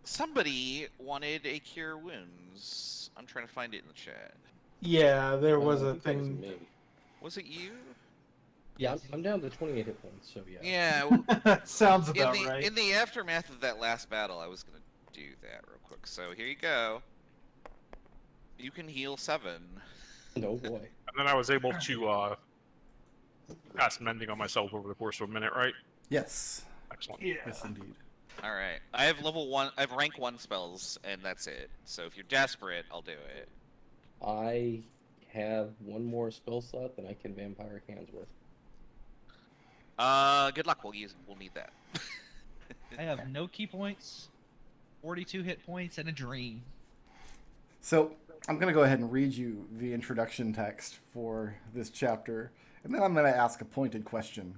Somebody wanted a cure wounds. I'm trying to find it in the chat. Yeah, there was I a think that was thing. me. Was it you? Yeah, I'm down to 28 hit points, so yeah. Yeah. Sounds about in right. the aftermath of that last battle, I was gonna do that real quick. So here you go. You can heal 7. No boy. And then I was able to cast Mending on myself over the course of a minute, right? Yes. Excellent. Yeah. Yes, indeed. All right. I have level 1. I have rank 1 spells, and that's it. So if you're desperate, I'll do it. I have one more spell slot that I can Vampire Hands with. Good luck. We'll need that. I have no key points, 42 hit points, and a dream. So I'm going to go ahead and read you the introduction text for this chapter, and then I'm going to ask a pointed question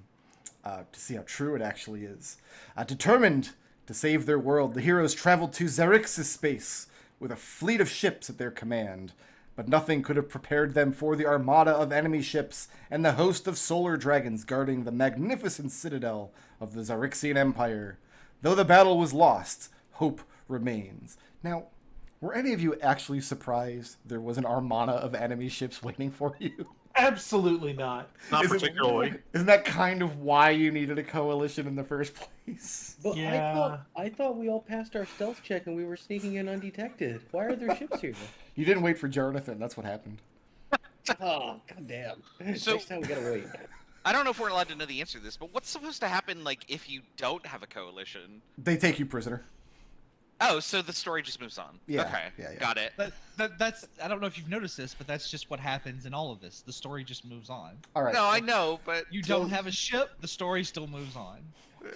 to see how true it actually is. Determined to save their world, the heroes traveled to Xaryxis space with a fleet of ships at their command, but nothing could have prepared them for the armada of enemy ships and the host of solar dragons guarding the magnificent citadel of the Xaryxian Empire. Though the battle was lost, hope remains. Now, were any of you actually surprised there was an armada of enemy ships waiting for you? Absolutely not. Not particularly. Isn't that kind of why you needed a coalition in the first place? But Yeah. I thought we all passed our stealth check and we were sneaking in undetected. Why are there ships here? You didn't wait for Jonathan, that's what happened. Oh, goddamn. So- Next time we gotta wait. I don't know if we're allowed to know the answer to this, but what's supposed to happen, like, if you don't have a coalition? They take you prisoner. Oh, so the story just moves on. Yeah, Okay, yeah. got it. That's I don't know if you've noticed this, but that's just what happens in all of this. The story just moves on. All right. No, I know, but You don't have a ship, the story still moves on.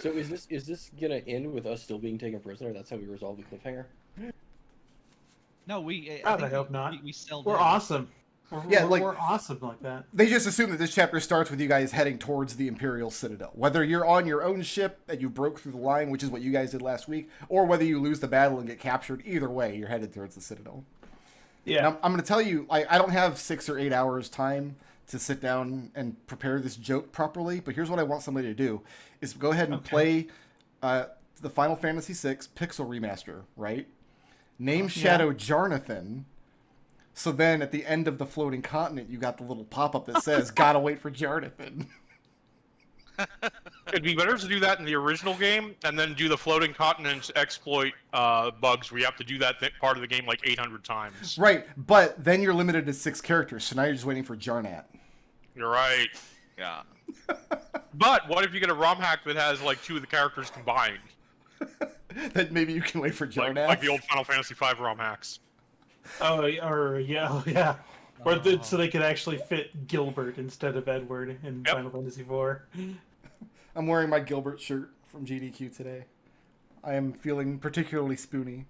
So is this gonna end with us still being taken prisoner? That's how we resolve the cliffhanger? No, I God, think I hope not. We still We're awesome. We're awesome like that. They just assume that this chapter starts with you guys heading towards the Imperial Citadel. Whether you're on your own ship and you broke through the line, which is what you guys did last week, or whether you lose the battle and get captured, either way, you're headed towards the Citadel. Yeah. Now, I'm going to tell you, I don't have 6 or 8 hours time to sit down and prepare this joke properly, but here's what I want somebody to do, is go ahead and play the Final Fantasy VI Pixel Remaster, right? Name Shadow Jonathan. So then, at the end of the floating continent, you got the little pop-up that says, gotta wait for Jonathan. It'd be better to do that in the original game, and then do the floating continents exploit bugs where you have to do that part of the game like 800 times. Right, but then you're limited to 6 characters, so now you're just waiting for Jarnat. You're right. yeah. But what if you get a ROM hack that has like 2 of the characters combined? That maybe you can wait for Jarnat. Like the old Final Fantasy V ROM hacks. Oh, or yeah. So they could actually fit Gilbert instead of Edward in Yep. Final Fantasy IV. I'm wearing my Gilbert shirt from GDQ today. I am feeling particularly spoony.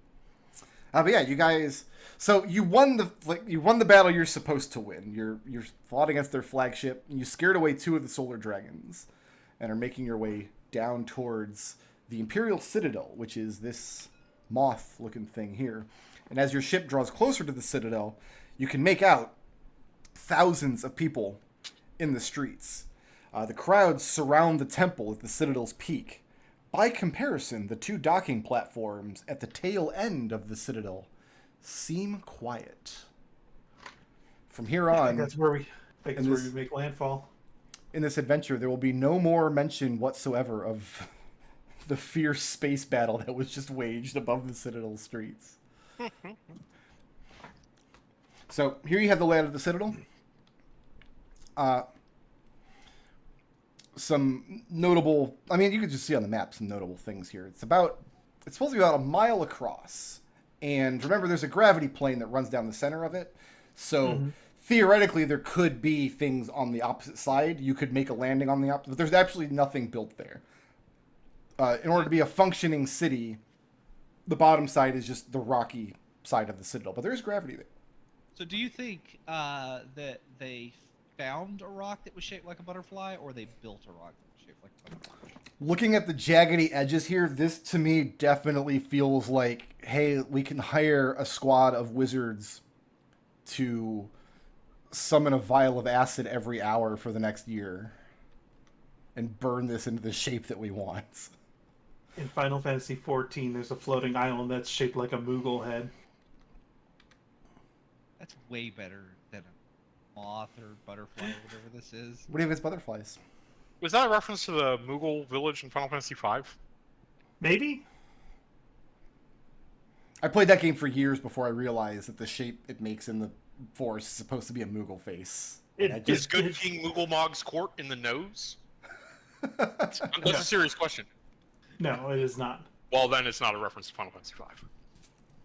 But yeah, you guys. So you won the battle you're supposed to win. You're fought against their flagship, and you scared away 2 of the solar dragons, and are making your way down towards the Imperial Citadel, which is this moth-looking thing here. And as your ship draws closer to the Citadel, you can make out thousands of people in the streets. The crowds surround the temple at the Citadel's peak. By comparison, the 2 docking platforms at the tail end of the Citadel seem quiet. From here I on, think that's where we this- make landfall. in this adventure, there will be no more mention whatsoever of the fierce space battle that was just waged above the Citadel streets. So here you have the layout of the Citadel. Some notable, I mean, you can just see on the map some notable things here. It's supposed to be about a mile across. And remember, there's a gravity plane that runs down the center of it. So theoretically, there could be things on the opposite side. You could make a landing on the opposite, but there's actually nothing built there. In order to be a functioning city, the bottom side is just the rocky side of the Citadel. But there is gravity there. So do you think that they found a rock that was shaped like a butterfly, or they built a rock that was shaped like a butterfly? Looking at the jaggedy edges here, this to me definitely feels like, hey, we can hire a squad of wizards to summon a vial of acid every hour for the next year and burn this into the shape that we want. in Final Fantasy XIV, there's a floating island that's shaped like a Moogle head. That's way better than a moth or butterfly or whatever this is. What do you have as butterflies? Was that a reference to the Moogle village in Final Fantasy V? Maybe? I played that game for years before I realized that the shape it makes in the forest is supposed to be a Moogle face. And I It, Is it, Good it, King Moogle Mog's court in the nose? That's a serious question. no, it is not. Well, then it's not a reference to Final Fantasy V.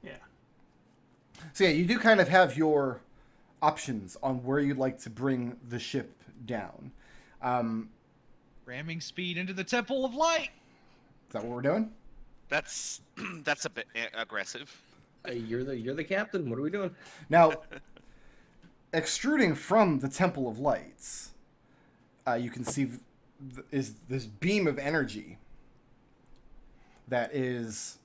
Yeah. So yeah, you do kind of have your options on where you'd like to bring the ship down. Ramming speed into the Temple of Light. Is that what we're doing? That's a bit aggressive. You're the captain. What are we doing? Now, extruding from the Temple of Lights, you can see is this beam of energy that is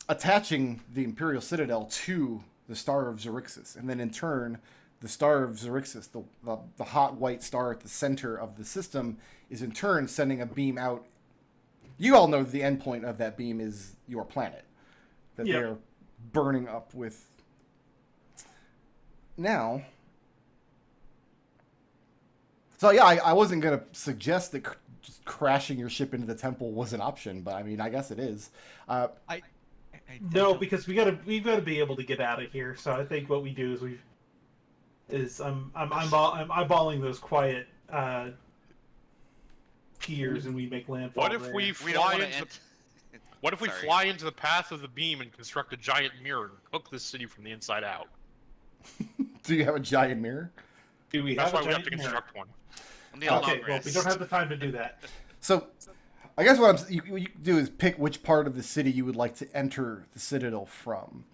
attaching the Imperial Citadel to the Star of Xaryxis, and then in turn, the Star of Xaryxis, the hot white star at the center of the system, is in turn sending a beam out. You all know the endpoint of that beam is your planet, that Yep. they're burning up with. Now, so yeah, I wasn't gonna suggest that just crashing your ship into the temple was an option, but I mean, I guess it is. I No, don't- because we've got to be able to get out of here. So I think what we do is I'm eyeballing those quiet piers and we make landfall. What if there. we We don't fly want into to the, What if we Sorry. fly into the path of the beam and construct a giant mirror and cook this city from the inside out? Do you have a giant mirror? Do we That's have why a we have to giant mirror? construct one. On the long Okay, well, we don't rest. have the time to do that. So, I guess what you do is pick which part of the city you would like to enter the Citadel from.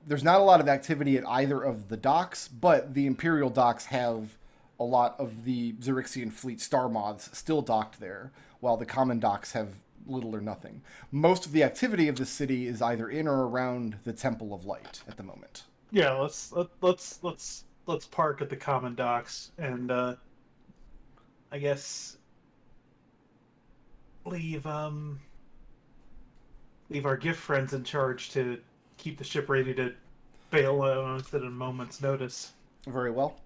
There's not a lot of activity at either of the docks, but the Imperial docks have a lot of the Xaryxian fleet star moths still docked there, while the common docks have little or nothing. Most of the activity of the city is either in or around the Temple of Light at the moment. Yeah, let's park at the common docks and I guess leave our Giff friends in charge to keep the ship ready to bail on us at a moment's notice. Very well.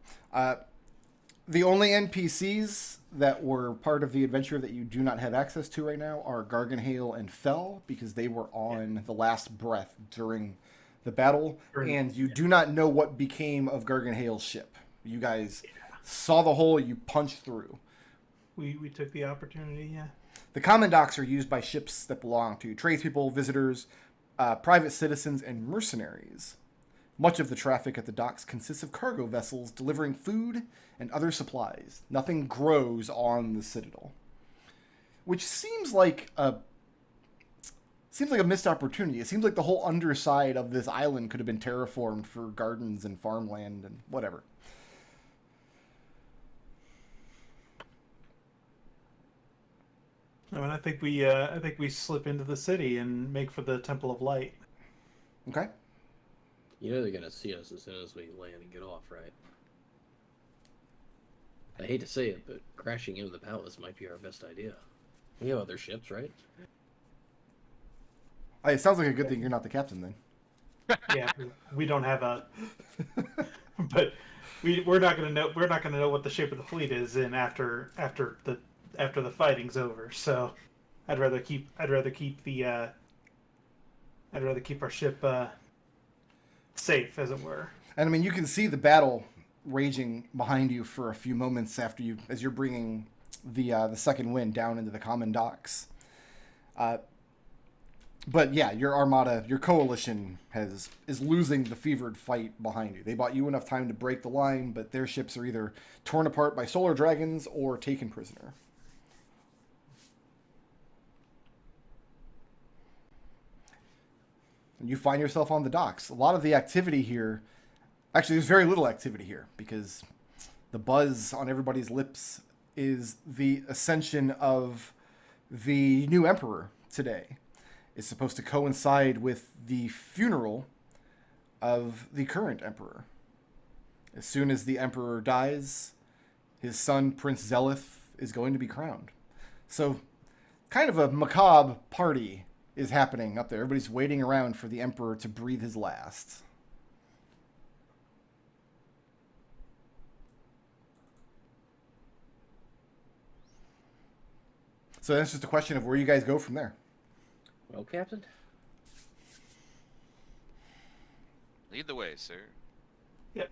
The only NPCs that were part of the adventure that you do not have access to right now are Garganhale and Fell, because they were on the last breath during the battle, and you do not know what became of Garganhale's ship. You guys saw the hole, you punched through. We took the opportunity, yeah. The common docks are used by ships that belong to tradespeople, visitors, private citizens, and mercenaries. Much of the traffic at the docks consists of cargo vessels delivering food and other supplies. Nothing grows on the Citadel, which seems like a missed opportunity. It seems like the whole underside of this island could have been terraformed for gardens and farmland and whatever. I mean, I think we slip into the city and make for the Temple of Light. Okay. You know they're gonna see us as soon as we land and get off, right? I hate to say it, but crashing into the palace might be our best idea. We have other ships, right? It sounds like a good thing you're not the captain then. Yeah, we don't have a, but we're not gonna know what the shape of the fleet is in after the fighting's over. So I'd rather keep our ship safe, as it were. And I mean, you can see the battle raging behind you for a few moments as you're bringing the second wind down into the common docks. But yeah, your armada, your coalition is losing the fevered fight behind you. They bought you enough time to break the line, but their ships are either torn apart by solar dragons or taken prisoner. And you find yourself on the docks. A lot of the activity here, actually, there's very little activity here because the buzz on everybody's lips is the ascension of the new emperor today. It's supposed to coincide with the funeral of the current emperor. As soon as the emperor dies, his son, Prince Zelith, is going to be crowned. So kind of a macabre party is happening up there. Everybody's waiting around for the Emperor to breathe his last. So that's just a question of where you guys go from there. Well, Captain. Lead the way, sir. Yep.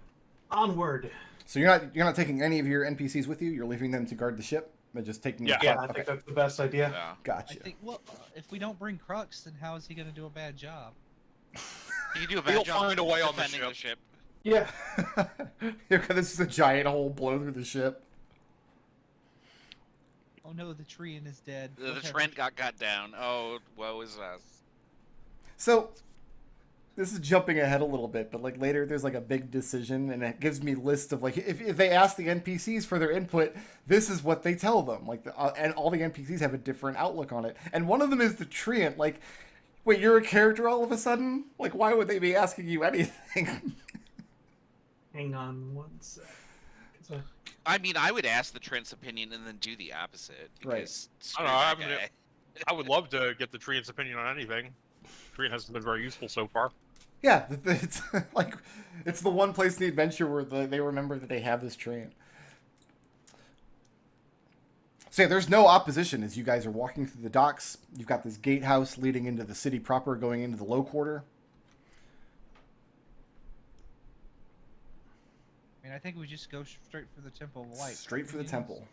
Onward. So you're not taking any of your NPCs with you. You're leaving them to guard the ship, but just taking. Yeah. Yeah, I Okay. think that's the best idea. Yeah. Gotcha. I think, well, if we don't bring Crux, then how is he going to do a bad job? You do a bad He'll job find a way on the defending ship. Yeah. This is a giant hole blow through the ship. Oh no, the Treant is dead. The What Trent got down. Oh, woe is us. So, this is jumping ahead a little bit, but like later there's like a big decision, and it gives me lists of like if they ask the NPCs for their input, this is what they tell them. Like, and all the NPCs have a different outlook on it. And one of them is the Treant. Like, wait, you're a character all of a sudden? Like, why would they be asking you anything? Hang on one sec. 'Cause I mean, I would ask the Trent's opinion and then do the opposite. Right. Because I screw don't know, I that haven't- guy. I would love to get the Treant's opinion on anything. Treant hasn't been very useful so far. Yeah, it's like it's the one place in the adventure where they remember that they have this Treant. So yeah, there's no opposition as you guys are walking through the docks. You've got this gatehouse leading into the city proper, going into the low quarter. I mean, I think we just go straight for the Temple of Light. Straight for the temple.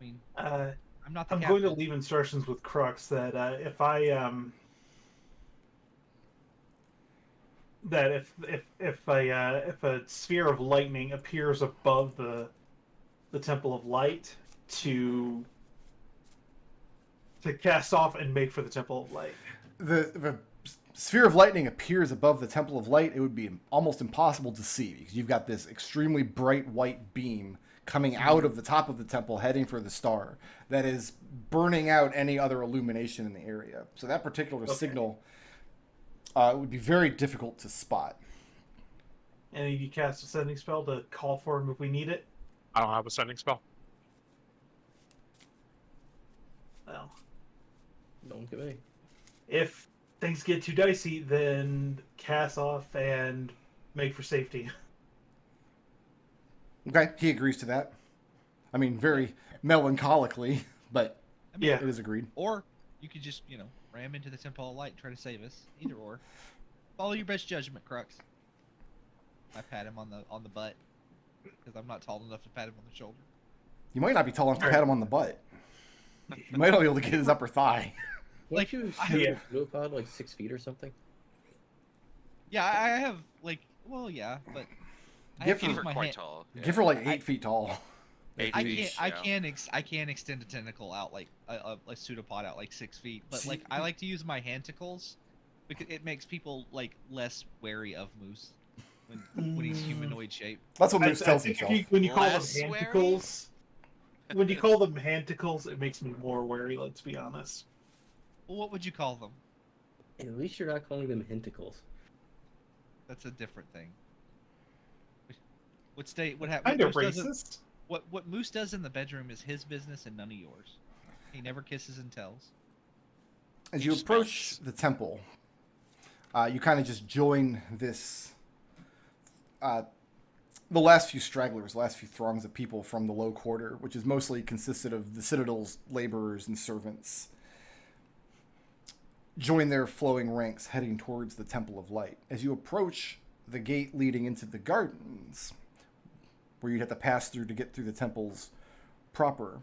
I mean, I'm I'm not the going to captain. leave instructions with Crux that if I that if a sphere of lightning appears above the Temple of Light to cast off and make for the Temple of Light. The sphere of lightning appears above the Temple of Light, it would be almost impossible to see because you've got this extremely bright white beam coming out of the top of the temple heading for the star that is burning out any other illumination in the area. So that particular signal would be very difficult to spot. And you cast a sending spell to call for him if we need it. I don't have a sending spell. Well, Don't get me. if things get too dicey, then cast off and make for safety. Okay, he agrees to that. I mean, very melancholically, but I mean, Yeah. it is agreed. Or you could just, ram into the Temple of Light and try to save us. Either or. Follow your best judgment, Crux. I pat him on the butt because I'm not tall enough to pat him on the shoulder. You might not be tall enough to pat him on the butt. You might not be able to get his upper thigh. Like, Like you I- shoot Yeah. a Glupod like 6 feet or something? Yeah, I have but I have to Gifford use We're my quite hand. tall. Yeah. Give her like 8 feet tall. 8 I feet, can't. yeah. I can't extend a tentacle out like a pseudopod out like 6 feet. But See- like I like to use my handticles because it makes people like less wary of Mousse when he's humanoid shape. That's what I Moose tells think himself. when you call them Less wary? handticles, when you call them handticles, it makes me more wary. Let's be honest. Well, what would you call them? At least you're not calling them hinticles. That's a different thing. What Kind of racist. What Mousse does in the bedroom is his business and none of yours. He never kisses and tells. As you approach the temple, you kind of just join this, the last few stragglers, last few throngs of people from the low quarter, which is mostly consisted of the Citadel's laborers and servants, join their flowing ranks heading towards the Temple of Light. As you approach the gate leading into the gardens, where you'd have to pass through to get through the temples proper,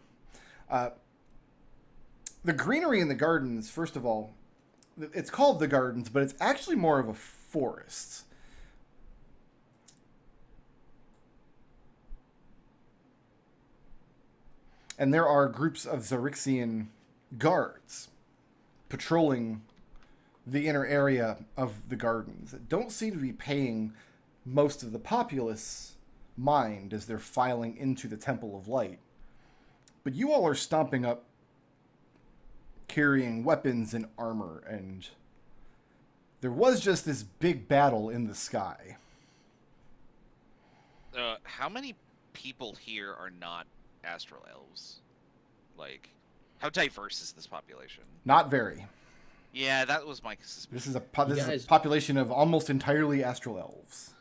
the greenery in the gardens, first of all, it's called the gardens, but it's actually more of a forest. And there are groups of Xaryxian guards patrolling the inner area of the gardens that don't seem to be paying most of the populace mind as they're filing into the Temple of Light. But you all are stomping up carrying weapons and armor, and there was just this big battle in the sky. How many people here are not astral elves? Like, How diverse is this population? Not very. Yeah, that was my suspicion. This is You a guys- population of almost entirely astral elves.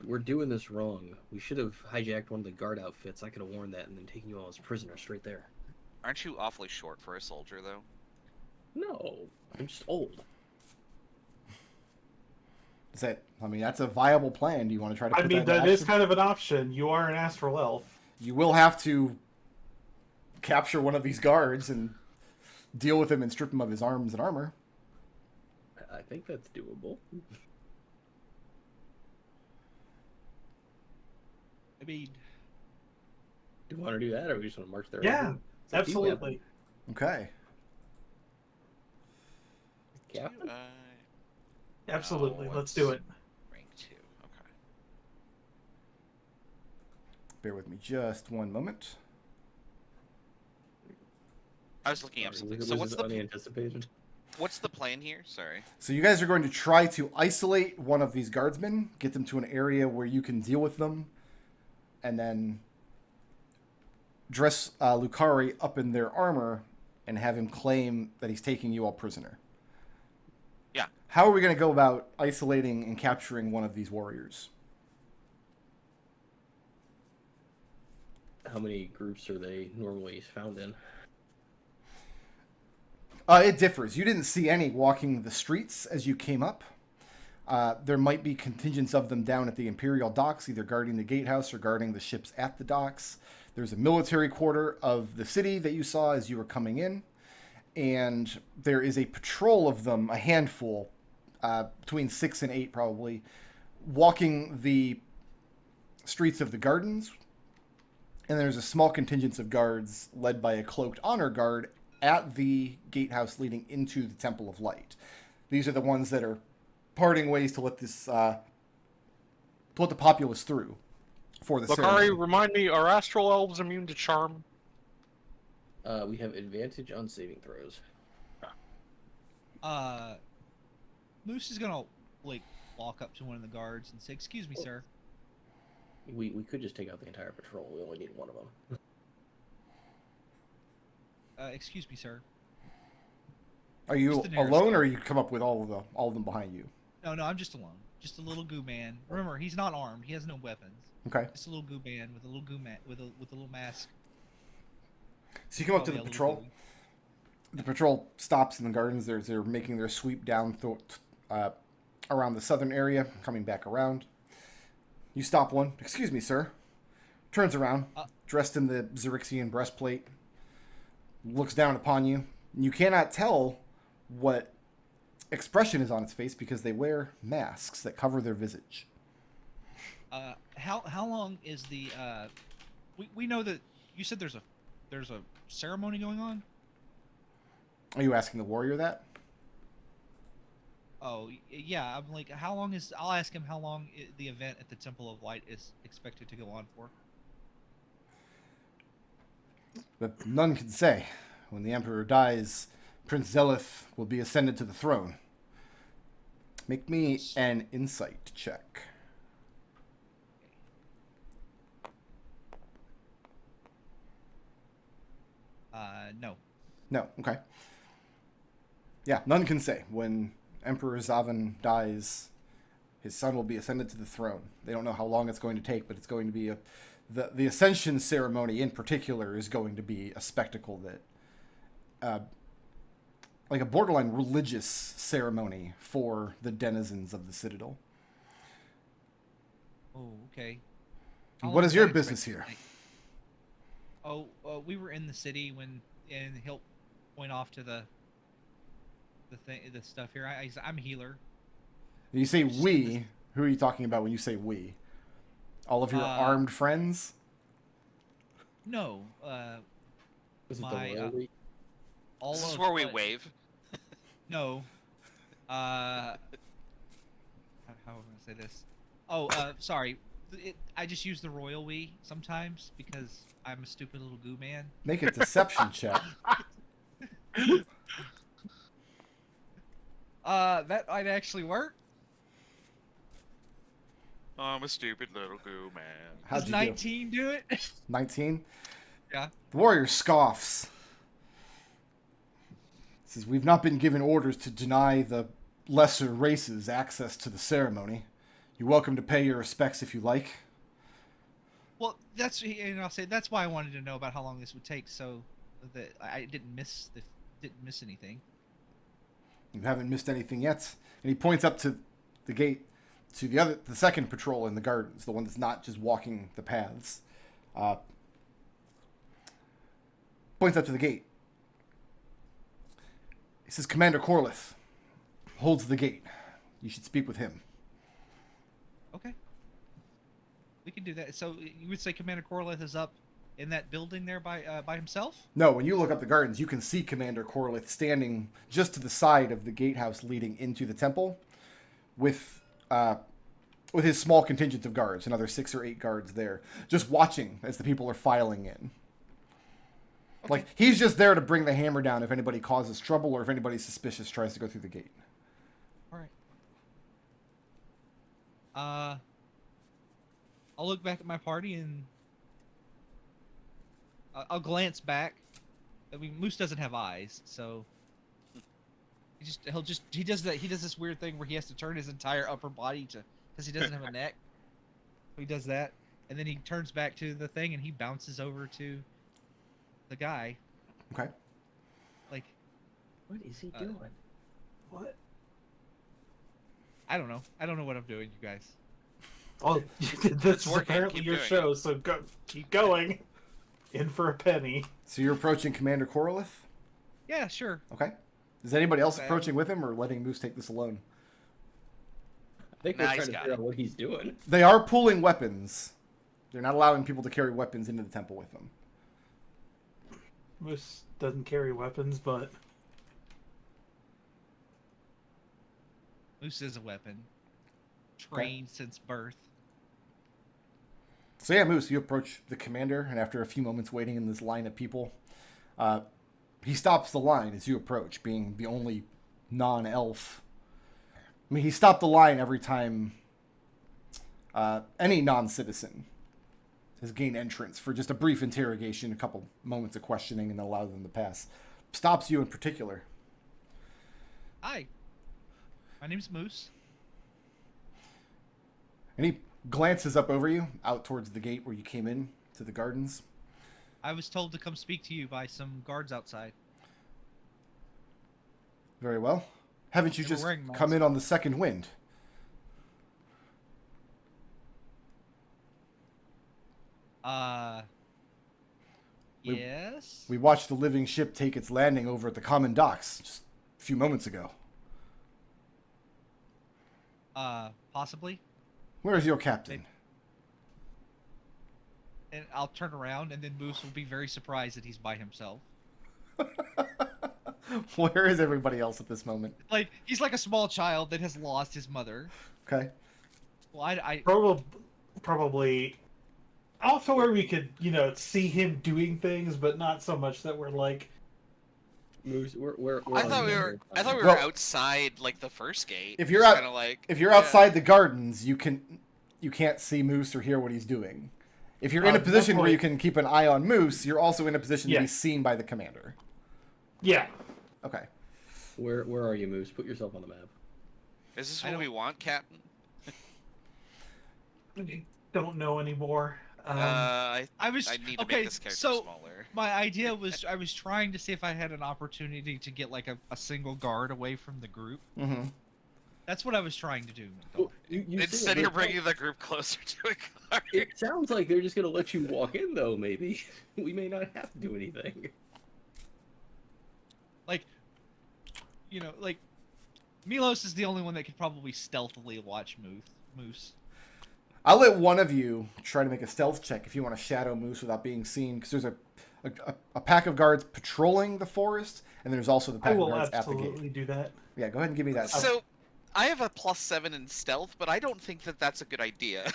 We're doing this wrong. We should have hijacked one of the guard outfits. I could have worn that and then taken you all as prisoners straight there. Aren't you awfully short for a soldier, though? No, I'm just old. Is that? I mean, that's a viable plan. Do you want to try to? Put I mean, that that is action? kind of an option. You are an astral elf. You will have to capture one of these guards and deal with him and strip him of his arms and armor. I think that's doable. I mean, Do you want to do that, or we just want to march there? Yeah, absolutely. Okay. Captain? Absolutely. Oh, Let's do it. Rank 2. Okay. Bear with me just one moment. I was looking up something. So Was it unanticipated? what's the plan here? Sorry. So you guys are going to try to isolate one of these guardsmen, get them to an area where you can deal with them, and then dress Lukari up in their armor and have him claim that he's taking you all prisoner. Yeah. How are we going to go about isolating and capturing one of these warriors? How many groups are they normally found in? It differs. You didn't see any walking the streets as you came up. There might be contingents of them down at the Imperial docks, either guarding the gatehouse or guarding the ships at the docks. There's a military quarter of the city that you saw as you were coming in. And there is a patrol of them, a handful, between 6 and 8 probably, walking the streets of the gardens. And there's a small contingent of guards led by a cloaked honor guard at the gatehouse leading into the Temple of Light. These are the ones that are parting ways to let this to let the populace through for the ceremony. Lukari, remind me, are astral elves immune to charm? We have advantage on saving throws. Mousse is gonna like walk up to one of the guards and say, "Excuse me, sir." We could just take out the entire patrol. We only need one of them. Excuse me, sir. Are you Just the nearest alone, guy. or you come up with all of them behind you? No, I'm just alone. Just a little goo man. Remember, he's not armed. He has no weapons. Okay. Just a little goo man with a little goo with a little mask. So you come up to Probably the a little patrol. goo. The patrol stops in the gardens. They're making their sweep down around the southern area, coming back around. You stop one. Excuse me, sir. Turns around, dressed in the Xaryxian breastplate. Looks down upon you. You cannot tell what expression is on its face because they wear masks that cover their visage. How long is the we know that you said there's a ceremony going on? Are you asking the warrior that? Oh, yeah, I'm like, how long is... I'll ask him how long the event at the Temple of Light is expected to go on for. But none can say. When the Emperor dies, Prince Zelith will be ascended to the throne. Make me an insight check. No. No, okay. Yeah, none can say. When Emperor Zavan dies, his son will be ascended to the throne. They don't know how long it's going to take, but it's going to be the ascension ceremony in particular is going to be a spectacle that, like a borderline religious ceremony for the denizens of the Citadel. Oh, okay. What is your business here? Oh, we were in the city and he'll point off to the stuff here. I'm a healer. You say we. Who are you talking about when you say we? All of your armed friends? No. Was it My, the royal week? All This is of where we what- wave. No. How am I gonna say this? Oh, sorry. I just use the royal we sometimes because I'm a stupid little goo man. Make a deception check. That might actually work. I'm a stupid little goo man. How'd Does you do? 19 do it? 19? Yeah. The warrior scoffs. Says, we've not been given orders to deny the lesser races access to the ceremony. You're welcome to pay your respects if you like. Well, I'll say that's why I wanted to know about how long this would take, so that I didn't miss anything. You haven't missed anything yet. And he points up to the gate to the second patrol in the gardens, the one that's not just walking the paths. Points up to the gate. He says, Commander Corlith holds the gate. You should speak with him. Okay. We can do that. So you would say Commander Corlith is up in that building there by himself? No, when you look up the gardens, you can see Commander Corlith standing just to the side of the gatehouse leading into the temple with his small contingent of guards, another 6 or 8 guards there, just watching as the people are filing in. Okay. Like, he's just there to bring the hammer down if anybody causes trouble or if anybody suspicious tries to go through the gate. All right. I'll look back at my party and I'll glance back. I mean, Mousse doesn't have eyes, so he does this weird thing where he has to turn his entire upper body because he doesn't have a neck. He does that, and then he turns back to the thing and he bounces over to the guy. Okay. What is he doing? What? I don't know. I don't know what I'm doing, you guys. Oh, this is working. apparently Keep your doing show, so keep going. In for a penny. So you're approaching Commander Corlith? Yeah, sure. Okay. Is anybody else Okay. approaching with him or letting Mousse take this alone? I think Nah, we're he's trying to got figure it. out what he's doing. They are pulling weapons. They're not allowing people to carry weapons into the temple with them. Moose doesn't carry weapons, but Mousse is a weapon. Trained since birth. So yeah, Mousse, you approach the commander, and after a few moments waiting in this line of people, he stops the line as you approach, being the only non-elf. I mean, he stopped the line every time any non-citizen has gained entrance for just a brief interrogation, a couple moments of questioning, and allows them to pass. Stops you in particular. Hi. My name's Mousse. And he glances up over you, out towards the gate where you came in to the gardens. I was told to come speak to you by some guards outside. Very well. Haven't you They were just wearing masks. come in on the second wind? Yes? We watched the living ship take its landing over at the common docks just a few moments ago. Possibly. Where is your captain? And I'll turn around, and then Mousse will be very surprised that he's by himself. Where is everybody else at this moment? Like, he's like a small child that has lost his mother. Okay. Well, I probably also where we could, see him doing things, but not so much that we're like, Moose, we're I thought we were Well- outside like the first gate. If you're Just out- kinda like, If you're yeah. outside the gardens, you can't see Mousse or hear what he's doing. If you're in a At position that where you point- can keep an eye on Mousse, you're also in a position to be Yes. seen by the commander. yeah. Okay. where are you, Moose? Put yourself on the map. Is this I what don't- we want, Captain? I don't know anymore. I was need to okay. make this character So smaller. my idea was I was trying to see if I had an opportunity to get like a single guard away from the group. Mm-hmm. That's what I was trying to do. Well, you say Instead, that, you're but bringing the group closer to a guard. It sounds like they're just gonna let you walk in, though. Maybe we may not have to do anything. Like, like Milos is the only one that could probably stealthily watch Mousse. I'll let one of you try to make a stealth check if you want to shadow Mousse without being seen, because there's a pack of guards patrolling the forest, and there's also the I pack of will guards at the absolutely gate. do that. Yeah, go ahead and give me that. So, I have a +7 in stealth, but I don't think that that's a good idea.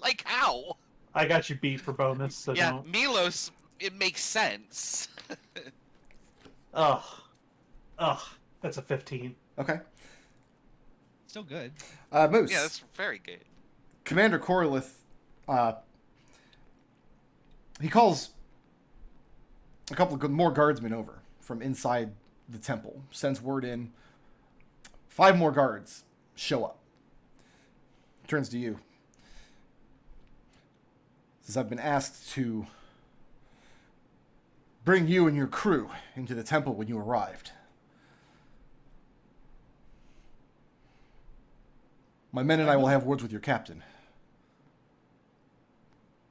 Like how? I got you beat for bonus, so Yeah, don't. Milos, it makes sense. Ugh. That's a 15. Okay. Still good. Mousse. Yeah, that's very good. Commander Corlith, he calls a couple of more guardsmen over from inside the temple. Sends word in. 5 more guards show up. Turns to you. Says, I've been asked to bring you and your crew into the temple when you arrived. My men and I will have words with your captain.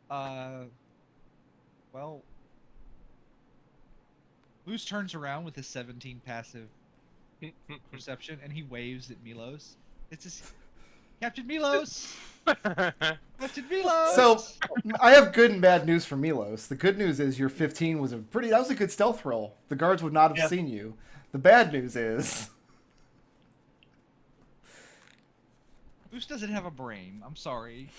Well, Mousse turns around with his 17 passive perception, and he waves at Milos. It's his Captain Milos. Captain Milos. So, I have good and bad news for Milos. The good news is your 15 was that was a good stealth roll. The guards would not have seen you. The bad news is Mousse doesn't have a brain. I'm sorry.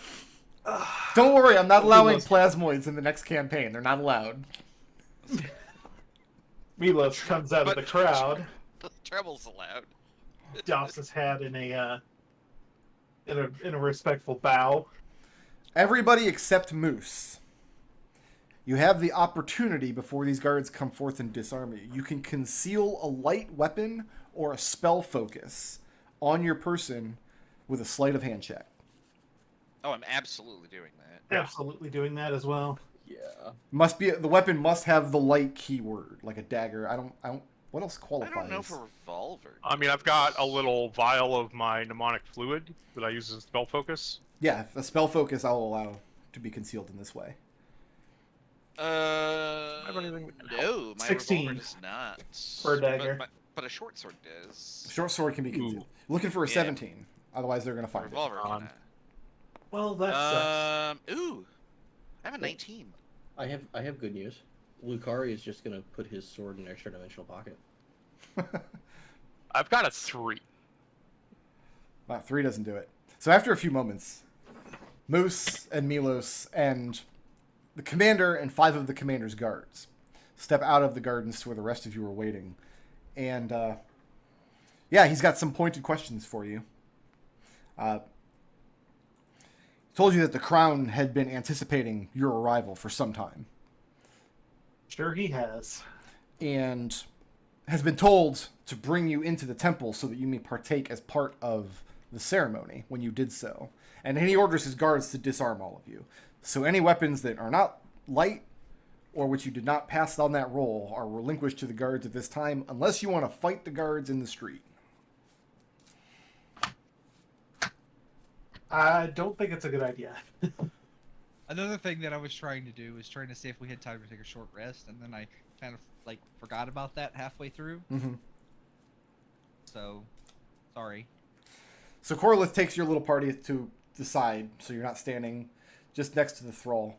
don't worry, I'm not allowing plasmoids in the next campaign. They're not allowed. Milos comes out of the crowd, Treble's allowed. doffs his hat in a respectful bow. Everybody except Mousse. You have the opportunity before these guards come forth and disarm you. You can conceal a light weapon or a spell focus on your person with a sleight of hand check. Oh, I'm absolutely doing that. Absolutely doing that as well. Yeah. The weapon must have the light keyword, like a dagger. I don't. What else qualifies? I don't know for revolver. I mean, I've got a little vial of my mnemonic fluid that I use as spell focus. Yeah, a spell focus I'll allow to be concealed in this way. have anything that can help? No, my 16. revolver does not. For a dagger. But a short sword does. Short sword can be concealed. Looking for a 17. Otherwise, they're gonna A find it. revolver cannot. Well, that sucks. Ooh, I have a 19. I have good news. Lukari is just gonna put his sword in an extra dimensional pocket. I've got a 3. Wow, 3 doesn't do it. So after a few moments, Mousse and Milos and the commander and 5 of the commander's guards step out of the gardens to where the rest of you are waiting. And, yeah, he's got some pointed questions for you. Told you that the crown had been anticipating your arrival for some time. Sure he has. And has been told to bring you into the temple so that you may partake as part of the ceremony when you did so. And he orders his guards to disarm all of you. So any weapons that are not light or which you did not pass on that roll are relinquished to the guards at this time unless you want to fight the guards in the street. I don't think it's a good idea. Another thing that I was trying to do was trying to see if we had time to take a short rest, and then I kind of like forgot about that halfway through. Mm-hmm. So, sorry. So Corlith takes your little party to the side, so you're not standing just next to the thrall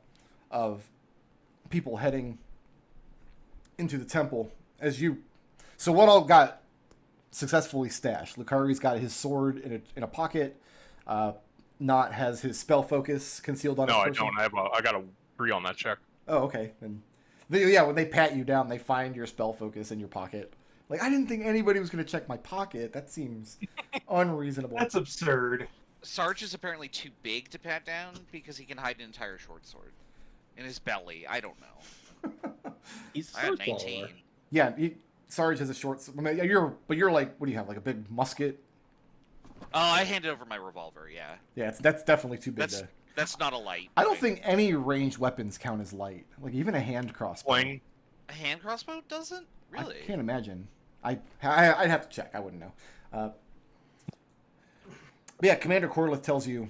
of people heading into the temple. So what all got successfully stashed? Lukari's got his sword in a pocket. Naught has his spell focus concealed on his person. No, I don't. I got a 3 on that check. Oh, okay. And when they pat you down, they find your spell focus in your pocket. Like, I didn't think anybody was going to check my pocket. That seems unreasonable. That's absurd. Sarge is apparently too big to pat down because he can hide an entire short sword in his belly. I don't know. He's I have sword 19. follower. Yeah, Sarge has a short. I mean, you're like, what do you have? Like a big musket? Oh, I handed over my revolver. Yeah, Yeah, that's definitely too big. that's not a light. I don't weapon. think any ranged weapons count as light. Like even a hand crossbow. Sling. A hand crossbow doesn't really. I can't imagine. I'd have to check. I wouldn't know. But yeah, Commander Corlith tells you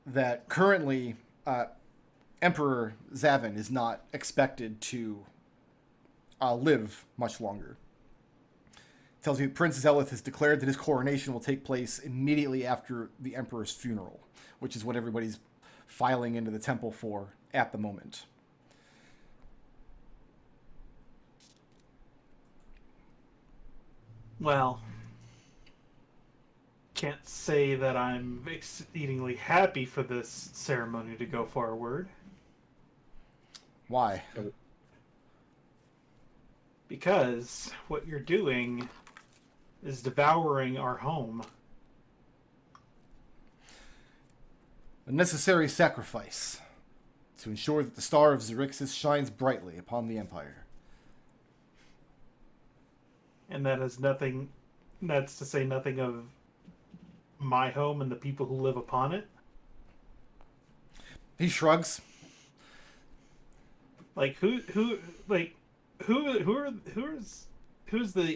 that currently Emperor Zavin is not expected to live much longer. Tells you Prince Zelith has declared that his coronation will take place immediately after the Emperor's funeral, which is what everybody's filing into the temple for at the moment. Well, can't say that I'm exceedingly happy for this ceremony to go forward. Why? Because what you're doing is devouring our home. A necessary sacrifice to ensure that the star of Xaryxis shines brightly upon the Empire. and that is nothing. That's to say nothing of my home and the people who live upon it. He shrugs. Like who's the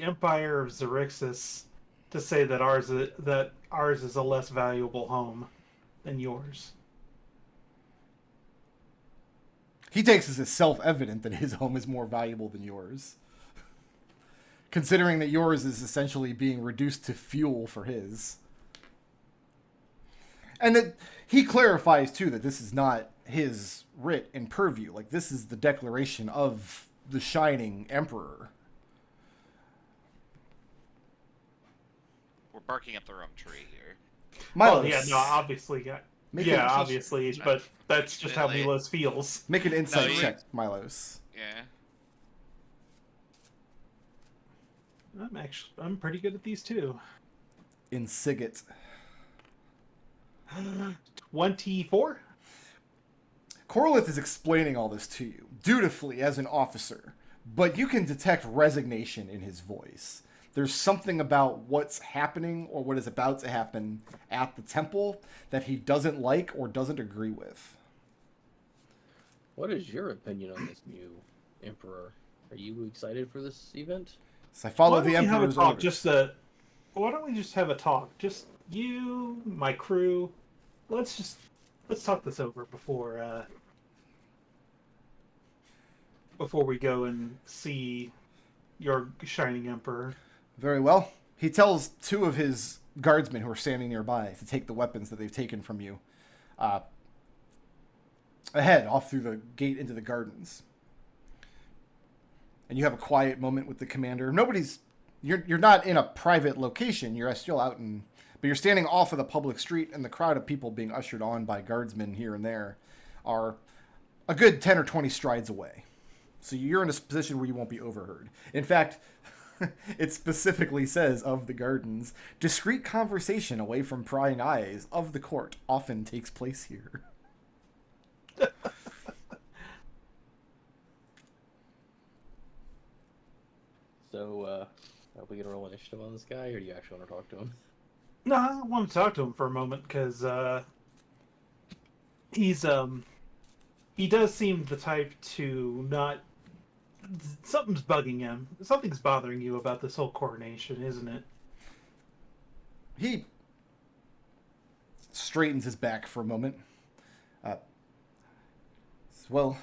Empire of Xaryxis to say that ours is a less valuable home than yours? He takes it as self-evident that his home is more valuable than yours. Considering that yours is essentially being reduced to fuel for his. And that he clarifies, too, that this is not his writ and purview. Like, this is the declaration of the Shining Emperor. We're barking up the wrong tree here. Milos, Well, yeah, no, obviously, yeah, obviously, but that's just how Definitely. Milos feels. make an insight No, check, Milos. Yeah. I'm pretty good at these too. In Sigget. 24. Corlith is explaining all this to you, dutifully as an officer, but you can detect resignation in his voice. There's something about what's happening or what is about to happen at the temple that he doesn't like or doesn't agree with. What is your opinion on this new emperor? Are you excited for this event? So I follow Why the don't we have a Emperor's talk? orders. Why don't we just have a talk? Just you, my crew. Let's talk this over before we go and see your Shining Emperor. Very well. He tells two of his guardsmen who are standing nearby to take the weapons that they've taken from you ahead, off through the gate into the gardens. And you have a quiet moment with the commander. You're not in a private location. You're still out but you're standing off of the public street, and the crowd of people being ushered on by guardsmen here and there are a good 10 or 20 strides away. So you're in a position where you won't be overheard. In fact, it specifically says of the gardens, discreet conversation away from prying eyes of the court often takes place here. So, are we gonna roll initiative on this guy, or do you actually want to talk to him? No, I want to talk to him for a moment because he does seem the type to not. Something's bugging him. Something's bothering you about this whole coronation, isn't it? He straightens his back for a moment. Well,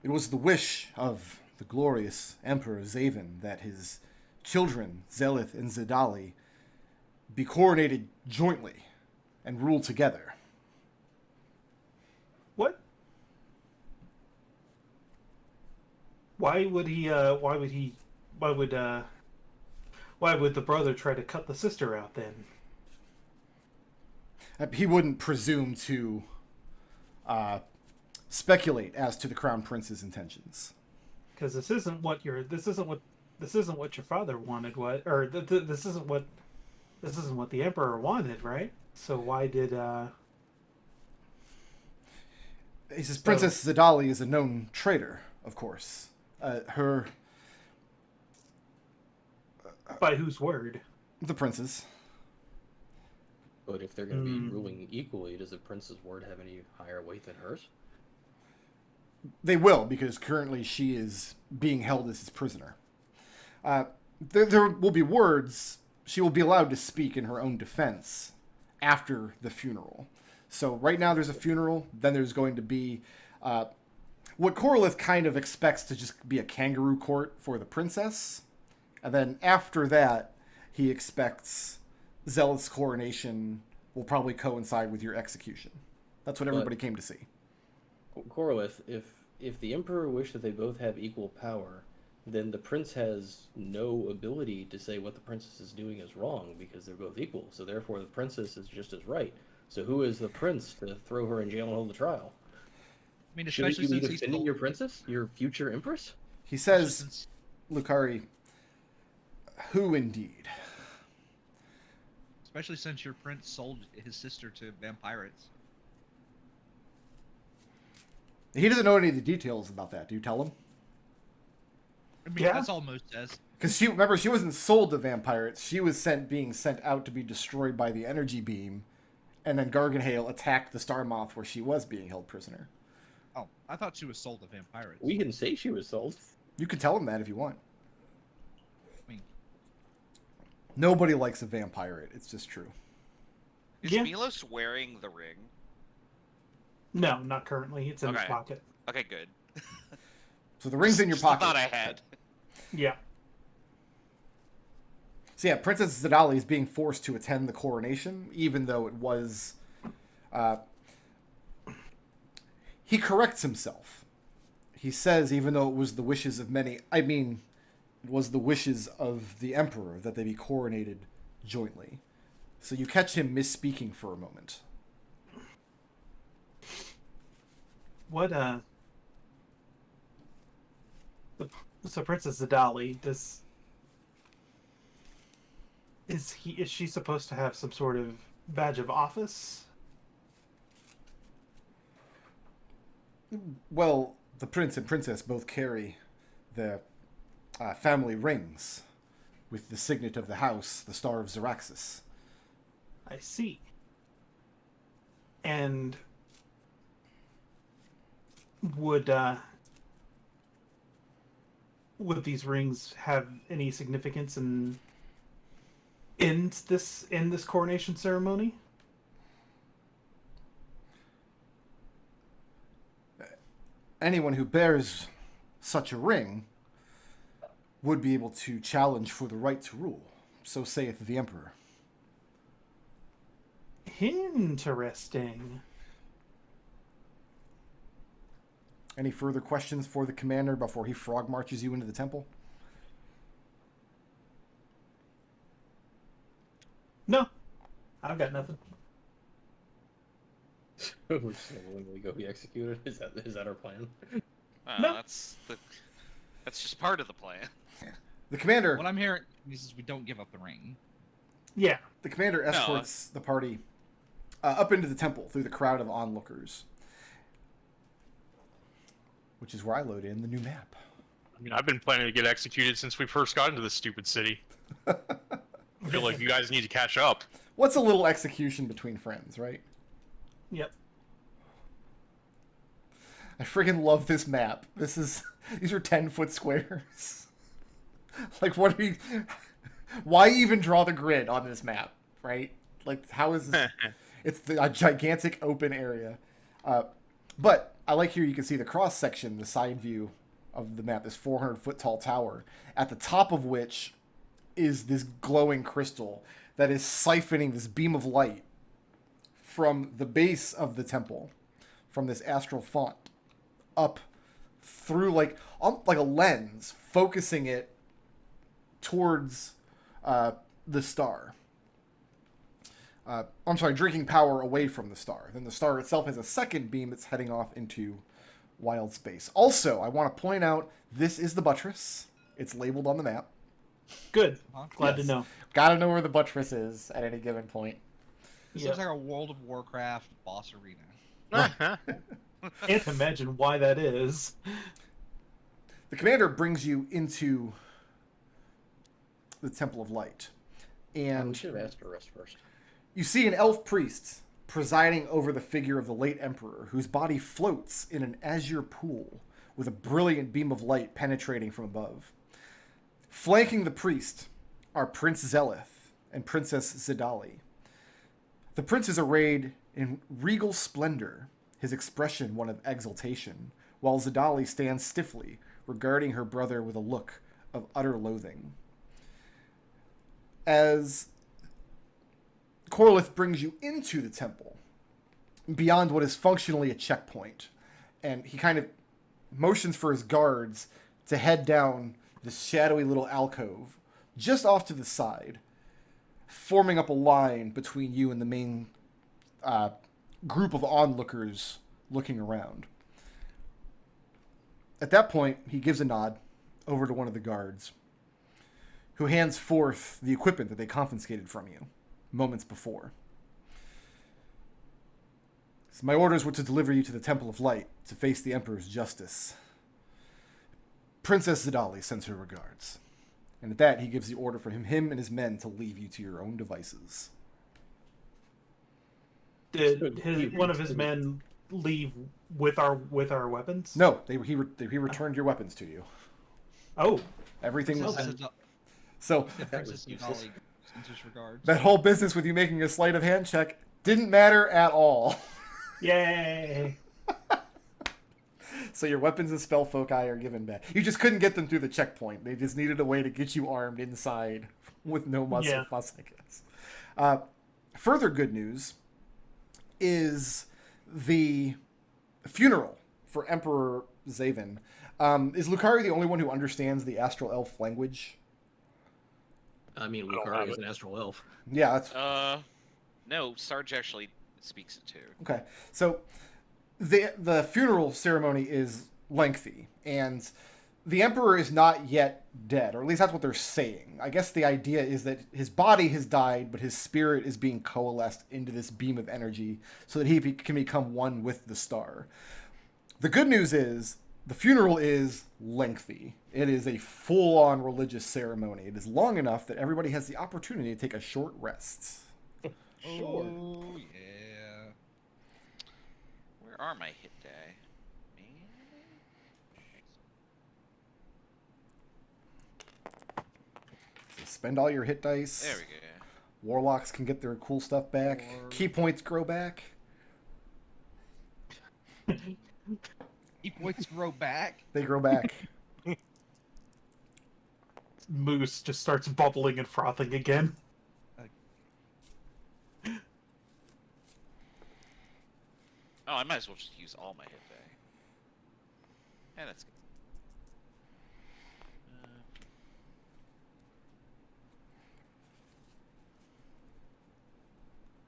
it was the wish of the glorious Emperor Zaven that his children, Zelith and Zedali, be coronated jointly and rule together. What? Why would the brother try to cut the sister out then? He wouldn't presume to speculate as to the Crown Prince's intentions. Because this isn't what your father wanted. This isn't what the Emperor wanted, right? So why did He says Princess Zedali is a known traitor, of course. by whose word? The prince's. But if they're going to be ruling equally, does the prince's word have any higher weight than hers? They will, because currently she is being held as his prisoner. There will be words. She will be allowed to speak in her own defense after the funeral. So right now there's a funeral, then there's going to be what Corlith kind of expects to just be a kangaroo court for the princess. And then after that, he expects Zealot's coronation will probably coincide with your execution. That's what everybody came to see. Corlith, if the Emperor wished that they both have equal power, then the prince has no ability to say what the princess is doing is wrong because they're both equal. So therefore, the princess is just as right. So who is the prince to throw her in jail and hold the trial? I mean, Shouldn't especially you be since he's defending told, your princess, your future empress? He especially says, since- Lukari, who indeed? especially since your prince sold his sister to vampirates. He doesn't know any of the details about that. Do you tell him? I mean, Yeah. that's all Mousse says. Because she wasn't sold to vampirates. She was being sent out to be destroyed by the energy beam, and then Garganhael attacked the Star Moth where she was being held prisoner. Oh, I thought she was sold to vampires. We can say she was sold. You could tell him that if you want. I mean, Nobody likes a vampirate. It's just true. Is Yeah. Milos wearing the ring? No, not currently. It's in his Okay. pocket. Okay, good. So the ring's in your Just the pocket. thought I had. Yeah. So yeah, Princess Zodali is being forced to attend the coronation, even though it was... he corrects himself. He says, even though it was the wishes of many... I mean, it was the wishes of the Emperor that they be coronated jointly. So you catch him misspeaking for a moment. What, So Princess Zodali, is she supposed to have some sort of badge of office? Well, the prince and princess both carry the family rings with the signet of the house, the Star of Xaryxis. I see. And would these rings have any significance in this coronation ceremony? Anyone who bears such a ring would be able to challenge for the right to rule. So saith the Emperor. Interesting. Any further questions for the commander before he frog marches you into the temple? No, I've got nothing. We're just gonna willingly go be executed. Is that our plan? No. That's just part of the plan. The commander... what I'm hearing is we don't give up the ring. Yeah. The commander escorts the party up into the temple through the crowd of onlookers, which is where I load in the new map. I mean, I've been planning to get executed since we first got into this stupid city. I feel like you guys need to catch up. What's a little execution between friends, right? Yep. I friggin' love this map. These are 10-foot squares. Like, what are you... Why even draw the grid on this map, right? Like, how is this... It's a gigantic open area. But I like here you can see the cross-section, the side view of the map, this 400-foot tall tower, at the top of which is this glowing crystal that is siphoning this beam of light from the base of the temple, from this astral font, up through like a lens, focusing it towards the star. I'm sorry, drinking power away from the star. Then the star itself has a second beam that's heading off into wild space. Also, I want to point out, this is the buttress. It's labeled on the map. Good. Glad Yes. to know. Gotta know where the buttress is at any given point. This Yeah. looks like a World of Warcraft boss arena. Can't imagine why that is. The commander brings you into the Temple of Light. We And should have asked her rest first. you see an elf priest presiding over the figure of the late emperor, whose body floats in an azure pool with a brilliant beam of light penetrating from above. Flanking the priest are Prince Zelith and Princess Zodali. The prince is arrayed in regal splendor, his expression one of exultation, while Zodali stands stiffly, regarding her brother with a look of utter loathing. As Corlith brings you into the temple, beyond what is functionally a checkpoint, and he kind of motions for his guards to head down this shadowy little alcove just off to the side, forming up a line between you and the main group of onlookers looking around. At that point, he gives a nod over to one of the guards, who hands forth the equipment that they confiscated from you moments before. So my orders were to deliver you to the Temple of Light to face the Emperor's justice. Princess Zodali sends her regards. And at that, he gives the order for him and his men to leave you to your own devices. Did one of his men leave with our weapons? No, he returned your weapons to you. Oh, Everything was... Okay. So, Princess Udali sends his regards. that whole business with you making a sleight of hand check didn't matter at all. yay! So your weapons and spell foci are given back. You just couldn't get them through the checkpoint. They just needed a way to get you armed inside with no muscle fuss, I guess. Further good news is the funeral for Emperor Zaven. Is Lukari the only one who understands the Astral Elf language? I mean, Lukari is an astral elf. Yeah, that's... No, Sarge actually speaks it too. Okay, so the funeral ceremony is lengthy, and the Emperor is not yet dead, or at least that's what they're saying. I guess the idea is that his body has died, but his spirit is being coalesced into this beam of energy so that he can become one with the star. The good news is the funeral is lengthy. It is a full-on religious ceremony. It is long enough that everybody has the opportunity to take a short rest. Sure. Oh, yeah. Where are my hit die? So spend all your hit dice. There we go. Warlocks can get their cool stuff back. Key points grow back. Key points grow back. They grow back. Mousse just starts bubbling and frothing again. Oh, I might as well just use all my hit die. Yeah, that's good.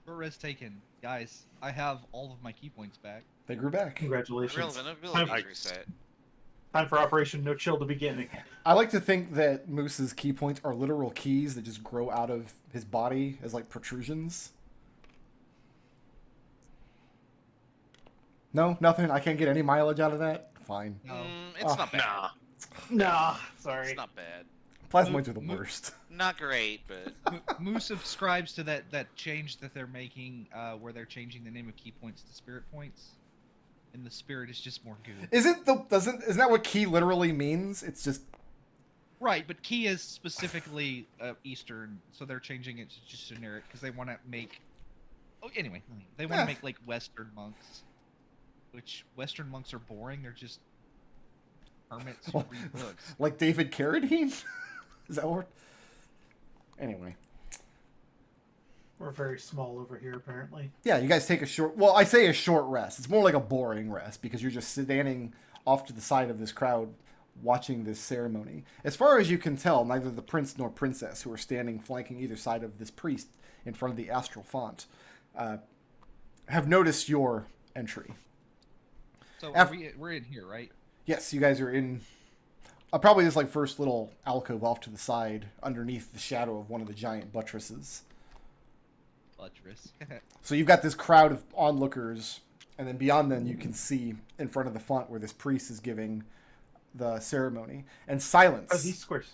Short rest taken. Guys, I have all of my key points back. They grew back. Congratulations. Relevant abilities reset. Time for Operation No Chill to begin. I like to think that Moose's key points are literal keys that just grow out of his body as like protrusions. No, nothing. I can't get any mileage out of that. Fine. No. It's not bad. Nah, sorry. It's not bad. Plasmoids are the worst. Not great, but Mousse subscribes to that change that they're making, where they're changing the name of key points to spirit points, and the spirit is just more goo. Isn't that what key literally means? It's just Right, but key is specifically Eastern, so they're changing it to just generic because they want to make. Oh, anyway, they want to make like Western monks, which Western monks are boring. They're just hermits who read books. like David Carradine. Is that what? Anyway. We're very small over here, apparently. Yeah, you guys take a short... Well, I say a short rest. It's more like a boring rest because you're just standing off to the side of this crowd watching this ceremony. As far as you can tell, neither the prince nor princess, who are standing flanking either side of this priest in front of the astral font, have noticed your entry. So we're in here, right? Yes, you guys are in... probably this like first little alcove off to the side underneath the shadow of one of the giant buttresses. Buttress. So you've got this crowd of onlookers, and then beyond them you can see in front of the font where this priest is giving the ceremony. And silence. Are these squares?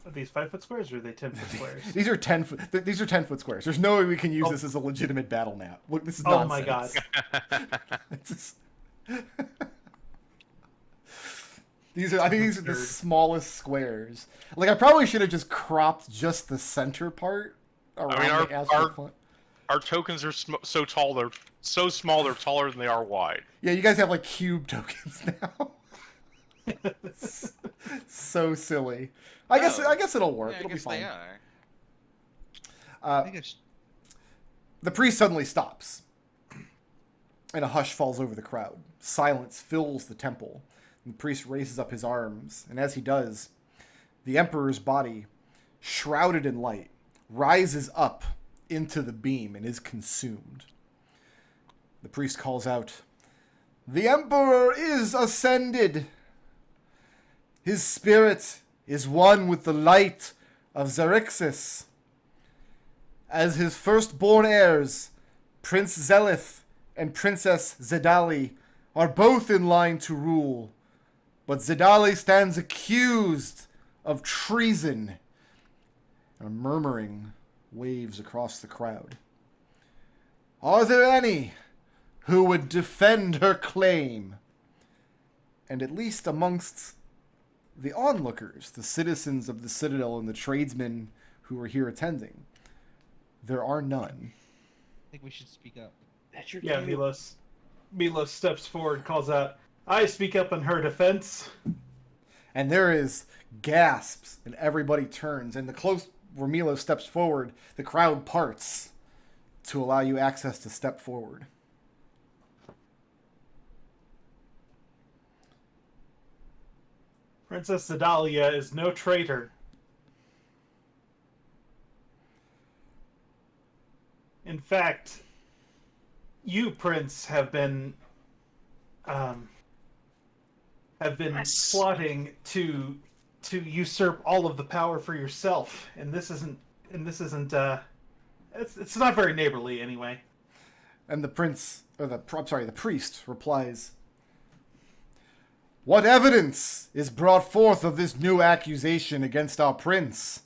Are these 5-foot squares or are they 10-foot squares? These are 10-foot. These are 10-foot squares. There's no way we can use this as a legitimate battle map. Look, this is nonsense. Oh my god. It's just... I think these are the smallest squares. Like, I probably should have just cropped just the center part around the astral font. Our tokens are so tall, they're so small, they're taller than they are wide. Yeah, you guys have like cube tokens now. So silly. I guess it'll work. yeah, It'll I guess be fine. they are. I think it's The priest suddenly stops, and a hush falls over the crowd. Silence fills the temple. And the priest raises up his arms, and as he does, the emperor's body, shrouded in light, rises up into the beam and is consumed. The priest calls out, "The emperor is ascended! His spirit is one with the light of Xaryxis. As his firstborn heirs, Prince Zelith and Princess Zedali are both in line to rule, but Zedali stands accused of treason A murmuring waves across the crowd. Are there any who would defend her claim? And at least amongst the onlookers, the citizens of the Citadel and the tradesmen who are here attending, there are none. I think we should speak up. That's your Yeah, cue. Milos steps forward, calls out, "I speak up in her defense." And there is gasps, and everybody turns. And the close where Milos steps forward, the crowd parts to allow you access to step forward. Princess Sedalia is no traitor. In fact, you, Prince, have been plotting to usurp all of the power for yourself, and this isn't it's not very neighborly anyway. And the priest replies, "What evidence is brought forth of this new accusation against our prince?"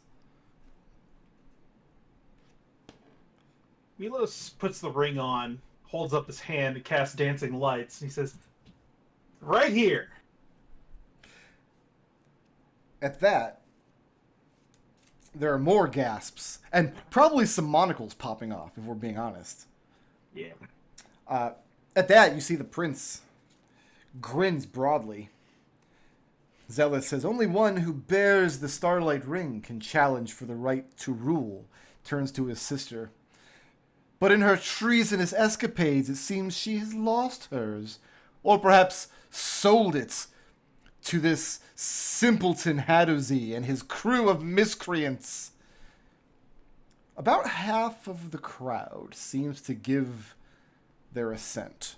Milos puts the ring on, holds up his hand, and casts dancing lights, and he says, "Right here." At that, there are more gasps, and probably some monocles popping off, if we're being honest. Yeah. At that, you see the prince grins broadly. Zealous says, "Only one who bears the Starlight Ring can challenge for the right to rule," turns to his sister. "But in her treasonous escapades, it seems she has lost hers, or perhaps sold it to this simpleton Hadozee and his crew of miscreants." About half of the crowd seems to give their assent.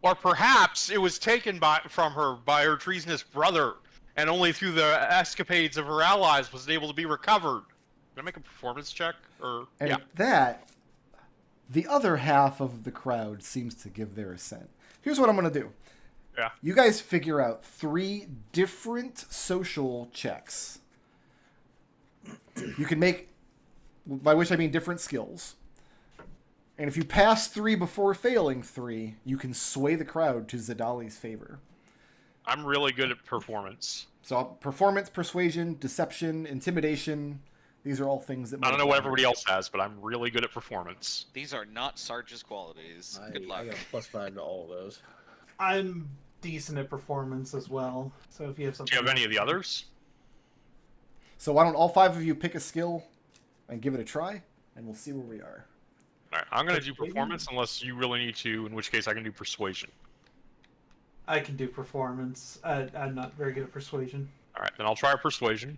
Or perhaps it was taken from her by her treasonous brother, and only through the escapades of her allies was it able to be recovered. Can I make a performance check? And Yeah. at that, the other half of the crowd seems to give their assent. Here's what I'm going to do. Yeah. You guys figure out 3 different social checks. You can make, by which I mean different skills. And if you pass 3 before failing 3, you can sway the crowd to Zedali's favor. I'm really good at performance. So performance, persuasion, deception, intimidation, these are all things that... I don't know what everybody else has, but I'm really good at performance. These are not Sarge's qualities. Good luck. I got a +5 to all of those. I'm decent at performance as well, so if you have something... Do you have any of the others? So why don't all 5 of you pick a skill and give it a try, and we'll see where we are. Alright, I'm going to do performance unless you really need to, in which case I can do persuasion. I can do performance. I'm not very good at persuasion. Alright, then I'll try persuasion.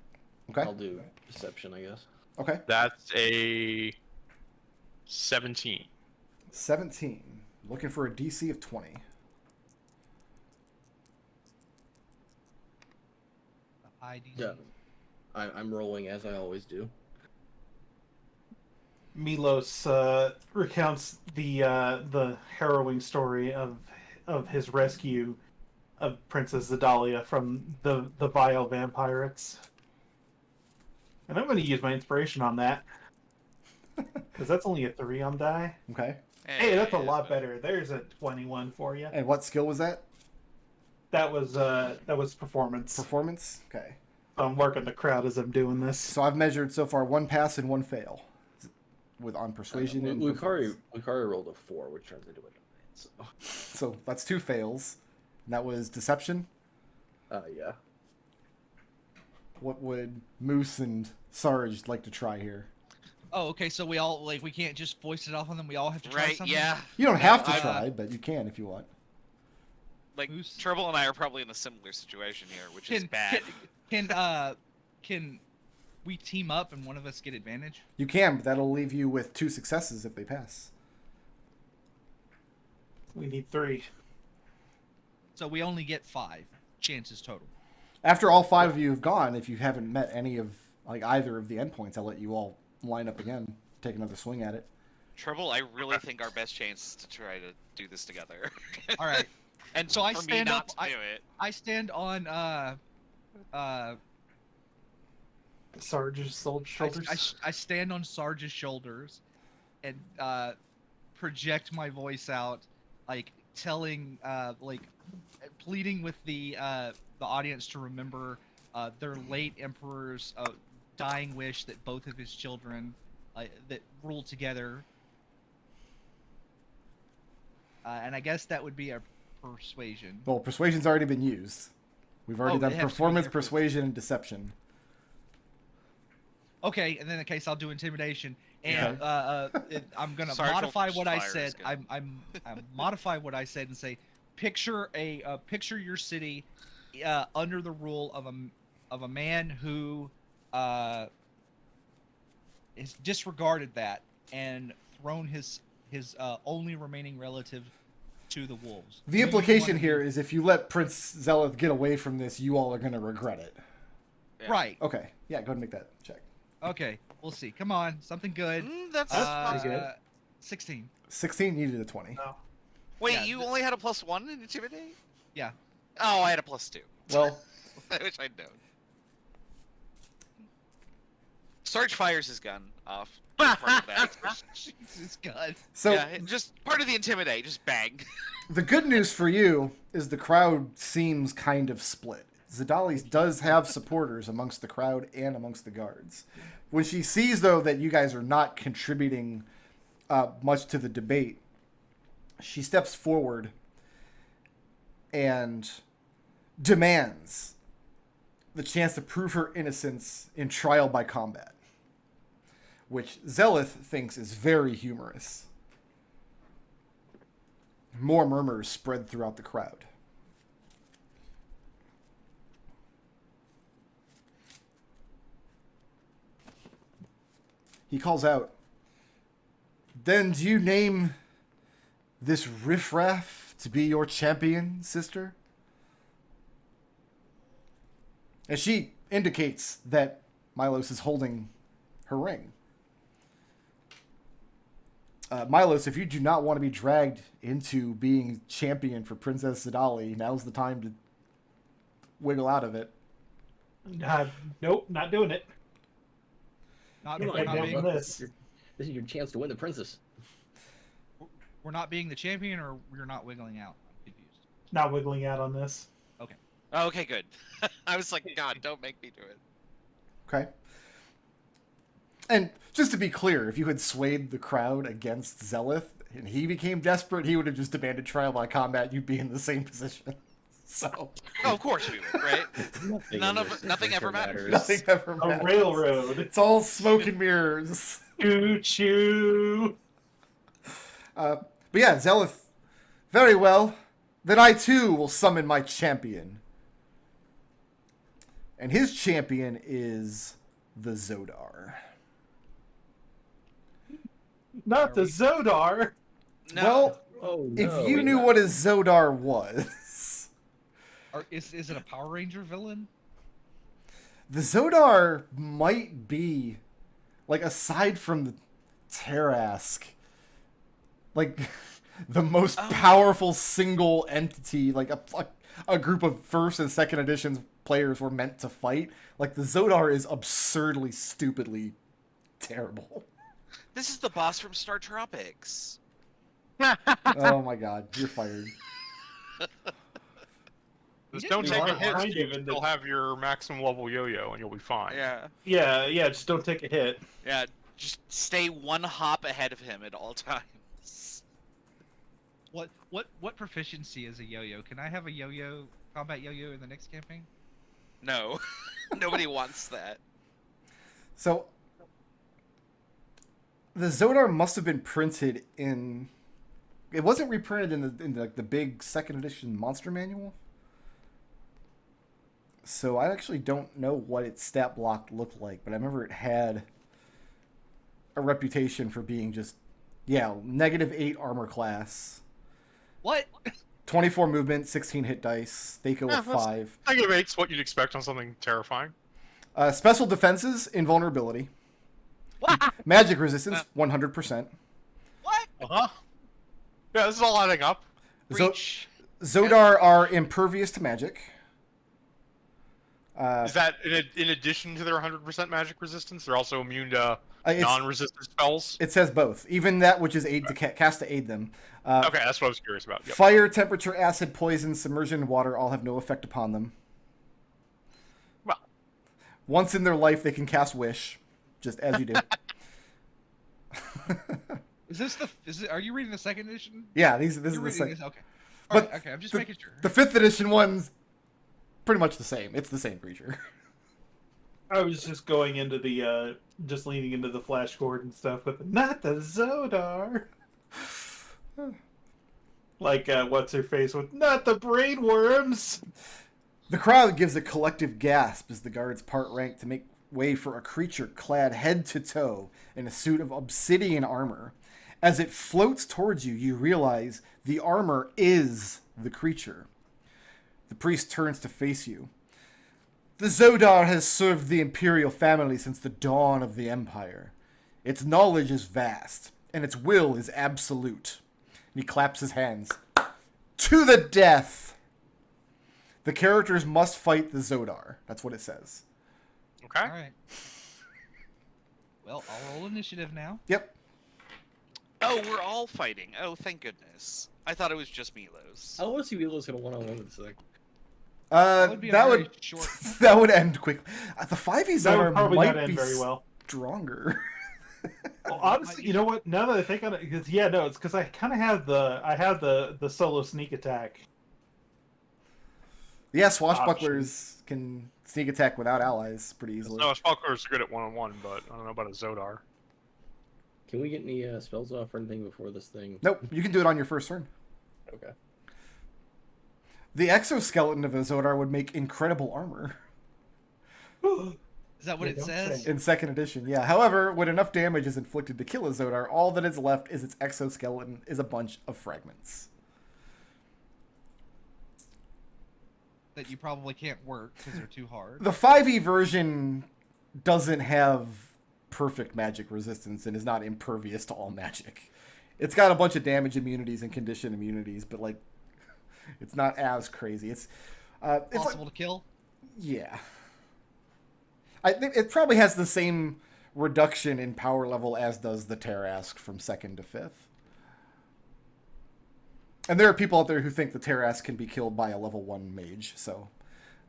Okay? I'll do deception, I guess. Okay. That's a 17. 17. Looking for a DC of 20. Yeah. I'm rolling as I always do. Milos recounts the harrowing story of his rescue of Princess Zedalia from the vile vampirates. And I'm going to use my inspiration on that. Because that's only a 3 on die. Okay. Hey, that's a lot better. There's a 21 for you. And what skill was that? That was performance. Performance? Okay. I'm working the crowd as I'm doing this. So I've measured so far 1 pass and 1 fail. On persuasion and Lukari rolled a 4, which turns into a 9. So that's 2 fails. And that was deception. Yeah. What would Mousse and Sarge like to try here? Oh, okay. So we all we can't just voice it off on them. We all have to try Right, something. yeah. You don't have to I- try, but you can if you want. Like, Who's- Treble and I are probably in a similar situation here, which is bad. Can we team up and one of us get advantage? You can, but that'll leave you with 2 successes if they pass. We need 3. So we only get 5 chances total. After all 5 of you have gone, if you haven't met any of either of the endpoints, I'll let you all line up again, take another swing at it. Treble, I really think our best chance is to try to do this together. All right. And So I for stand me not up- to do it. I stand on Sarge's shoulders. I stand on Sarge's shoulders and project my voice out, like telling, pleading with the audience to remember their late emperor's dying wish that both of his children that ruled together. And I guess that would be a persuasion. Well, persuasion's already been used. We've already Oh, done it has to be performance, there. persuasion, and deception. Okay, and then in case I'll do intimidation, and I'm gonna Sergeant modify what I Fire said. is good. I'm modify what I said and say, picture picture your city under the rule of a man who has disregarded that and thrown his only remaining relative to the wolves. The implication here is if you let Prince Zelith get away from this, you all are going to regret it. Yeah. Right. Okay. Yeah, go ahead and make that check. Okay. We'll see. Come on, something good. That's pretty good. 16. 16 needed a 20. Oh. Wait, Yeah, you only had a +1 in intimidate? Yeah. Oh, I had a +2. Well, I wish I'd known. Sarge fires his gun off. Part of that. Jesus God. so Yeah, just part of the intimidate. Just bang. the good news for you is the crowd seems kind of split. Zodali does have supporters amongst the crowd and amongst the guards. When she sees, though, that you guys are not contributing much to the debate, she steps forward and demands the chance to prove her innocence in trial by combat, which Zelith thinks is very humorous. More murmurs spread throughout the crowd. He calls out, "Then do you name this riffraff to be your champion, sister?" And she indicates that Milos is holding her ring. Milos, if you do not want to be dragged into being champion for Princess Zodali, now's the time to wiggle out of it. Nope, not doing it. Not, Come we're, on, not man. being, This. This is your chance to win the princess. we're not being the champion, or we're not wiggling out. I'm confused. Not wiggling out on this. Okay, good. I was like, God, don't make me do it. Okay. And just to be clear, if you had swayed the crowd against Zelith and he became desperate, he would have just demanded trial by combat. You'd be in the same position. So Oh, of course we would, right? Nothing ever matters. nothing ever A matters. railroad. It's all smoke and mirrors. Choo choo. But yeah, Zelith, very well. Then I too will summon my champion. And his champion is the Zodar. Not the Zodar. No. Well, Oh, if no, you we knew got- what a Zodar was, Or is it a Power Ranger villain? the Zodar might be, like, aside from the Tarask, like, the most powerful single entity, like, a group of first and second editions players were meant to fight. Like, the Zodar is absurdly, stupidly terrible. This is the boss from Star Tropics. Oh my god, you're fired. Just don't take a hit. Kind So you of in still the- have your maximum level yo-yo, and you'll be fine. Yeah. Yeah, just don't take a hit. Yeah, just stay one hop ahead of him at all times. What proficiency is a yo-yo? Can I have a yo-yo, combat yo-yo in the next campaign? No. Nobody wants that. So, the Zodar must have been printed in... It wasn't reprinted in the big second edition monster manual. So I actually don't know what its stat block looked like, but I remember it had a reputation for being just, -8 armor class, What? 24 movement, 16 hit dice, Thako Yeah, with that's- 5. I think it makes what you'd expect on something terrifying. Special defenses, invulnerability. Magic resistance, 100%. What? Uh-huh. Yeah, this is all adding up. Zo- Breach. Zodar are impervious to magic. Is that in addition to their 100% magic resistance? They're also immune to It's- non-resistant spells? It says both. Even that which is aid to cast to aid them. Okay, that's what I was curious about. Yep. Fire, temperature, acid, poison, submersion, and water all have no effect upon them. Well, Once in their life, they can cast Wish, just as you do. Are you reading the second edition? Yeah, this is You're the reading second. this? Okay. But Alright, okay, I'm just the- making sure. The 5th edition one's pretty much the same. It's the same creature. I was just going into the just leaning into the flash cord and stuff with not the Zodar. Like what's her face with not the brain worms. The crowd gives a collective gasp as the guards part rank to make way for a creature clad head to toe in a suit of obsidian armor. As it floats towards you, you realize the armor is the creature. The priest turns to face you. The Zodar has served the imperial family since the dawn of the empire. Its knowledge is vast, and its will is absolute. And he claps his hands. To the death! The characters must fight the Zodar. That's what it says. okay. Alright. Well, I'll roll initiative now. Yep. Oh, we're all fighting. Oh, thank goodness. I thought it was just Milos. I want to see Milos in a one-on-one with this thing. That would be a very short. that would end quickly. The 5e That would Zodar probably might not end be very well. stronger. Well, honestly, you know what? Now that I think on it, because yeah, no, it's because I kind of have the solo sneak attack. Yeah, swashbucklers can sneak attack without allies pretty easily. No, Spellcars are good at one-on-one, but I don't know about a Zodar. Can we get any spells off or anything before this thing? Nope, you can do it on your first turn. Okay. The exoskeleton of a Zodar would make incredible armor Is that what Yeah, it don't says? say. in 2nd edition. Yeah, however, when enough damage is inflicted to kill a Zodar, all that is left is its exoskeleton is a bunch of fragments. That you probably can't work because they're too hard. The 5e version doesn't have perfect magic resistance and is not impervious to all magic. It's got a bunch of damage immunities and condition immunities, but like, it's not as crazy. It's Possible to kill? yeah. I think it probably has the same reduction in power level as does the Terrask from 2nd to 5th. And there are people out there who think the Terrask can be killed by a level 1 mage. So,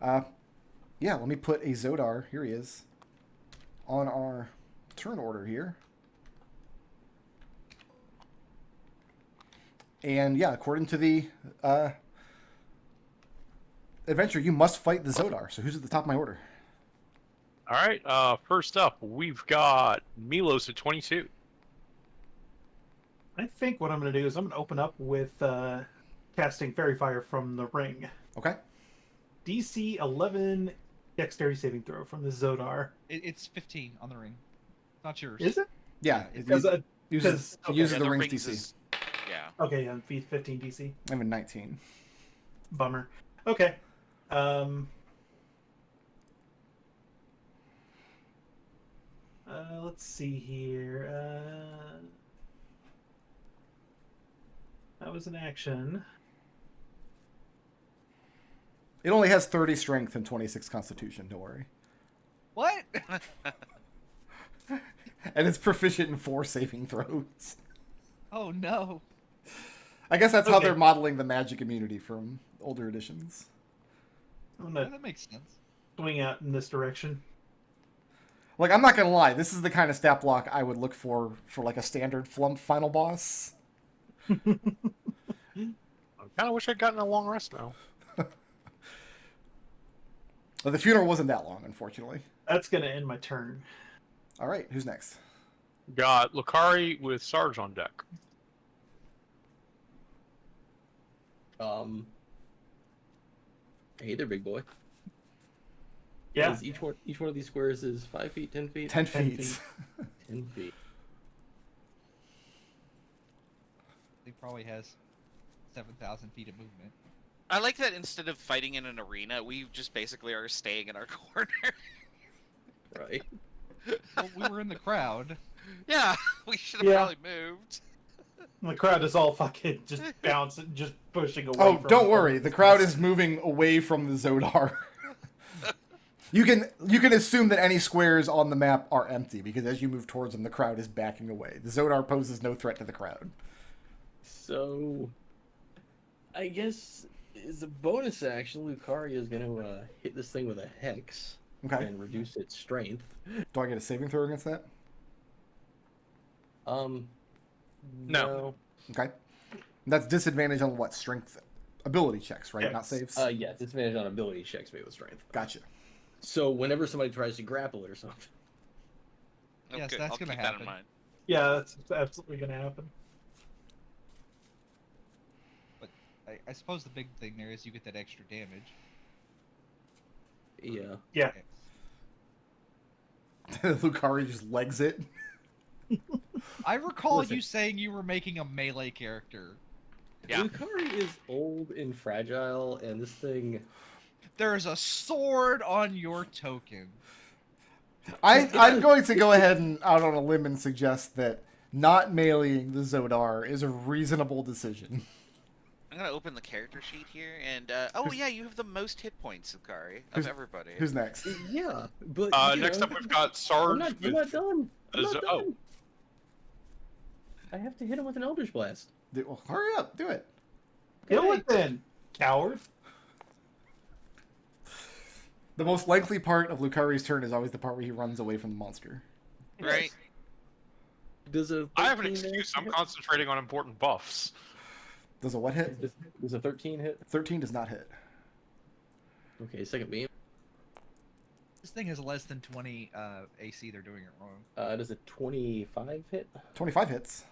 yeah, let me put a Zodar, here he is, on our turn order here. And yeah, according to the adventure, you must fight the Zodar. So who's at the top of my order? All right. First up, we've got Milos at 22. I think what I'm going to do is I'm going to open up with casting Fairy Fire from the ring. Okay. DC 11 Dexterity saving throw from the Zodar. It's 15 on the ring. Not yours. Is it? Yeah, Because uses okay, uses Yeah, the the rings rings DC. is- Yeah. okay, yeah, 15 DC. I'm in 19. Bummer. Okay. Let's see here. That was an action. It only has 30 strength and 26 constitution, don't worry. What? And it's proficient in 4 saving throws. Oh no. I guess that's how Okay. they're modeling the magic immunity from older editions. I'm Yeah, gonna that makes sense. swing out in this direction. Like, I'm not gonna lie, this is the kind of stat block I would look for like a standard Flumph final boss. I kind of wish I'd gotten a long rest now. But the funeral wasn't that long, unfortunately. That's gonna end my turn. All right, who's next? Got Lukari with Sarge on deck. Hey there, big boy. Yeah. Is each one of these squares is 5 feet, 10 feet? 10 10 feet. 10 feet. He probably has 7,000 feet of movement. I like that instead of fighting in an arena, we just basically are staying in our corner. Right. Well, we were in the crowd. Yeah, we should have Yeah. probably moved. The crowd is all fucking just bouncing, just pushing away. Oh, from don't worry. The crowd is moving away from the Zodar. You can assume that any squares on the map are empty because as you move towards them, the crowd is backing away. The Zodar poses no threat to the crowd. So, I guess as a bonus action, Lukari is going to hit this thing with a hex Okay. and reduce its strength. Do I get a saving throw against that? No. Okay. That's disadvantage on what? Strength ability checks, right? Yeah. Not saves? Yeah, disadvantage on ability checks made with strength. Gotcha. So whenever somebody tries to grapple it or something. Yes, Okay, that's I'll gonna keep that in happen. mind. Yeah, that's absolutely gonna happen. But I suppose the big thing there is you get that extra damage. Yeah. Yeah. Lukari just legs it. I recall Listen. you saying you were making a melee character. Yeah. Lukari is old and fragile, and this thing... There is a sword on your token. I'm going to go ahead and out on a limb and suggest that not meleeing the Zodar is a reasonable decision. I'm gonna open the character sheet here, and oh yeah, you have the most hit points, Lukari, Who's- of everybody. Who's next? Yeah, but Next up, we've got I'm Sarge. not with... done. I'm not Oh. done. I have to hit him with an Eldritch Blast. Well, hurry up, do it. Kill it then, coward. The most likely part of Lukari's turn is always the part where he runs away from the monster. Right. Does a I have an 13 excuse. I'm hit? concentrating on important buffs. Does a what hit? Does a 13 hit? 13 does not hit. Okay, second beam. This thing has less than 20 AC. They're doing it wrong. Does a 25 hit? 25 hits.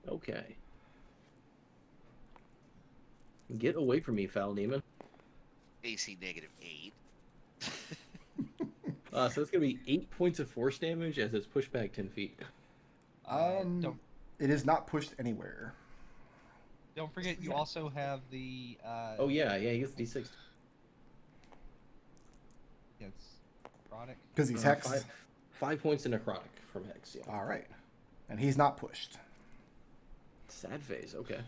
Okay. Get away from me, foul demon. AC -8. So it's gonna be 8 points of force damage as it's pushed back 10 feet. Don't It is not pushed anywhere. forget you also have the. Oh yeah, he gets D6. It's necrotic. Because he's hexed. 5 points in necrotic from Hex, yeah. All right. And he's not pushed. Sad phase, okay.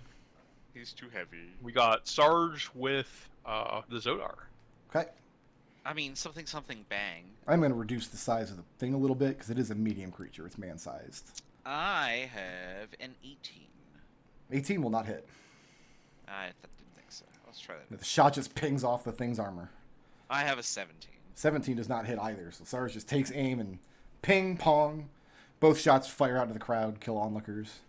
He's too heavy. We got Sarge with the Zodar. Okay. I mean, something bang. I'm going to reduce the size of the thing a little bit because it is a medium creature. It's man-sized. I have an 18. 18 will not hit. I didn't think so. Let's try that. The shot just pings off the thing's armor. I have a 17. 17 does not hit either, so Sarge just takes aim and ping, pong. Both shots fire out to the crowd, kill onlookers.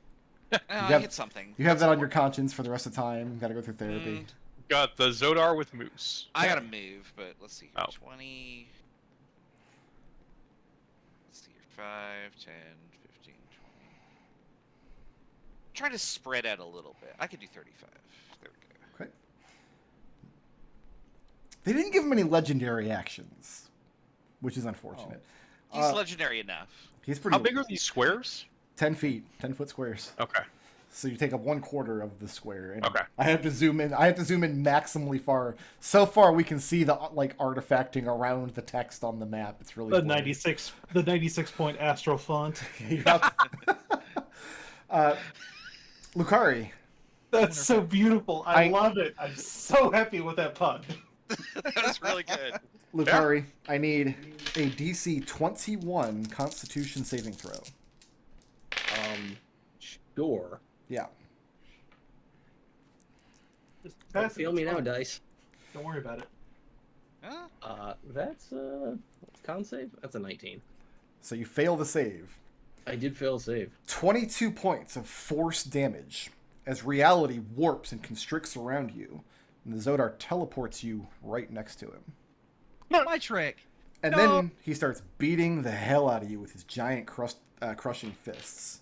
I have- hit something. You have that on your conscience for the rest of the time. Got to go through therapy. Got the Zodar with Mousse. I gotta move, but let's see here. Oh. 20. Let's see here. 5, 10, 15, 20. Try to spread out a little bit. I could do 35. There we go. Okay. They didn't give him any legendary actions, which is unfortunate. He's legendary enough. He's pretty. How big are these squares? 10 feet, 10-foot squares. Okay. So you take up 1/4 of the square. And Okay. I have to zoom in. I have to zoom in maximally far. So far, we can see the artifacting around the text on the map. It's really The blurry. 96 point Astral font. You have- Lukari, That's so beautiful. I love it. I'm so happy with that pun. That was really good. Lukari, I need a DC 21 Constitution saving throw. Sure. Yeah. Just Don't pass it, fail me it's now, fine. dice. Don't worry about it. Huh? That's con save? That's a 19. So you fail the save. I did fail save. 22 points of force damage as reality warps and constricts around you, and the Zodar teleports you right next to him. My trick. And No. then he starts beating the hell out of you with his giant crushing fists.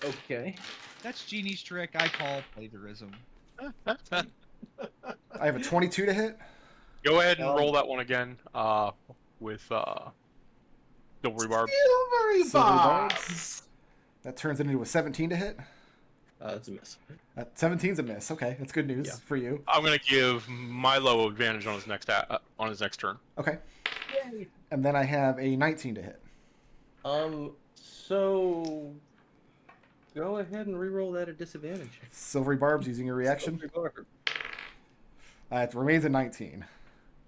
Okay. That's Genie's trick. I call plagiarism. I have a 22 to hit. Go ahead and roll that one again with Silvery Barb. Silvery Silvery barbs. That turns it into a 17 to hit. That's a miss. 17's a miss. Okay, that's good news Yeah. for you. I'm gonna give Milo advantage on his next turn. Okay. And then I have a 19 to hit. So go ahead and reroll that at disadvantage. Silvery Barb's using your reaction. Silvery barb. It remains a 19.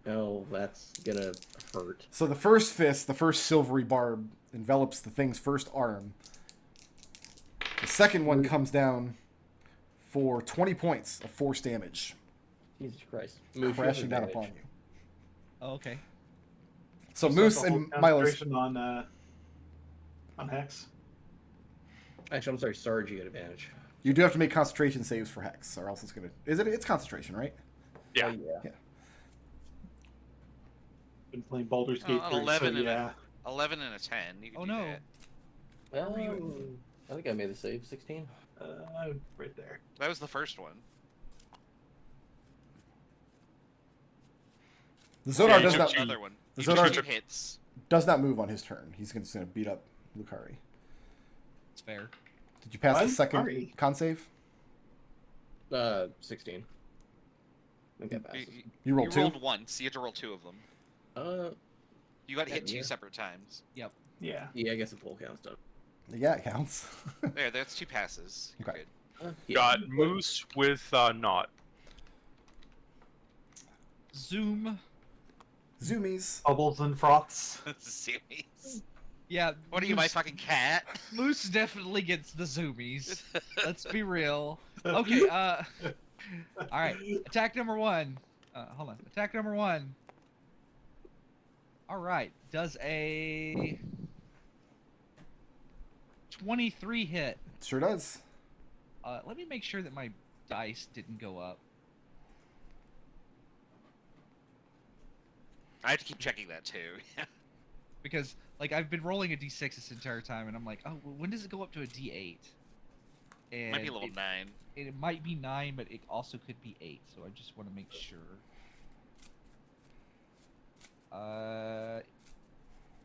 Oh, that's gonna hurt. So the first fist, the first silvery barb, envelops the thing's first arm. The second one comes down for 20 points of force damage, Jesus Christ. Move crashing down damage. upon you. Oh, okay. So You Mousse still have and to hold Milos. concentration on Hex. Actually, I'm sorry, Sarge, you get advantage. You do have to make concentration saves for Hex, or else it's gonna. It's concentration, right? Yeah. Oh, yeah. Been playing Baldur's Oh, Gate an 3, 11 so and yeah. 11 and a 10. You can Oh, do no. that. I think I made the save. 16. Right there. That was the first one. The Yeah, Zodar you does took not. Another one. The You took Zodar two hits. does not move on his turn. He's just gonna beat up Lukari. It's fair. Did you pass the What? second Sorry. con save? 16. I think that You, passes. You rolled two. rolled once. You had to roll two of them. You got hit two Yeah. separate times. Yeah. Yeah, I guess the full count's done. Yeah, it counts. There, that's two passes. You're Okay. good. Yeah. Got Mousse with Naught. Zoom. Zoomies. Bubbles and froths. Serious? Yeah. What are you, my Moose- fucking cat? Moose definitely gets the zoomies. Let's be real. Okay, alright. Attack number 1. Hold on. Attack number 1. Alright. Does a 23 hit. Sure does. Let me make sure that my dice didn't go up. I have to keep checking that too. Because, like, I've been rolling a d6 this entire time, and I'm like, oh, well, when does it go up to a d8? And Might be a little 9. it might be 9, but it also could be 8, so I just want to make sure.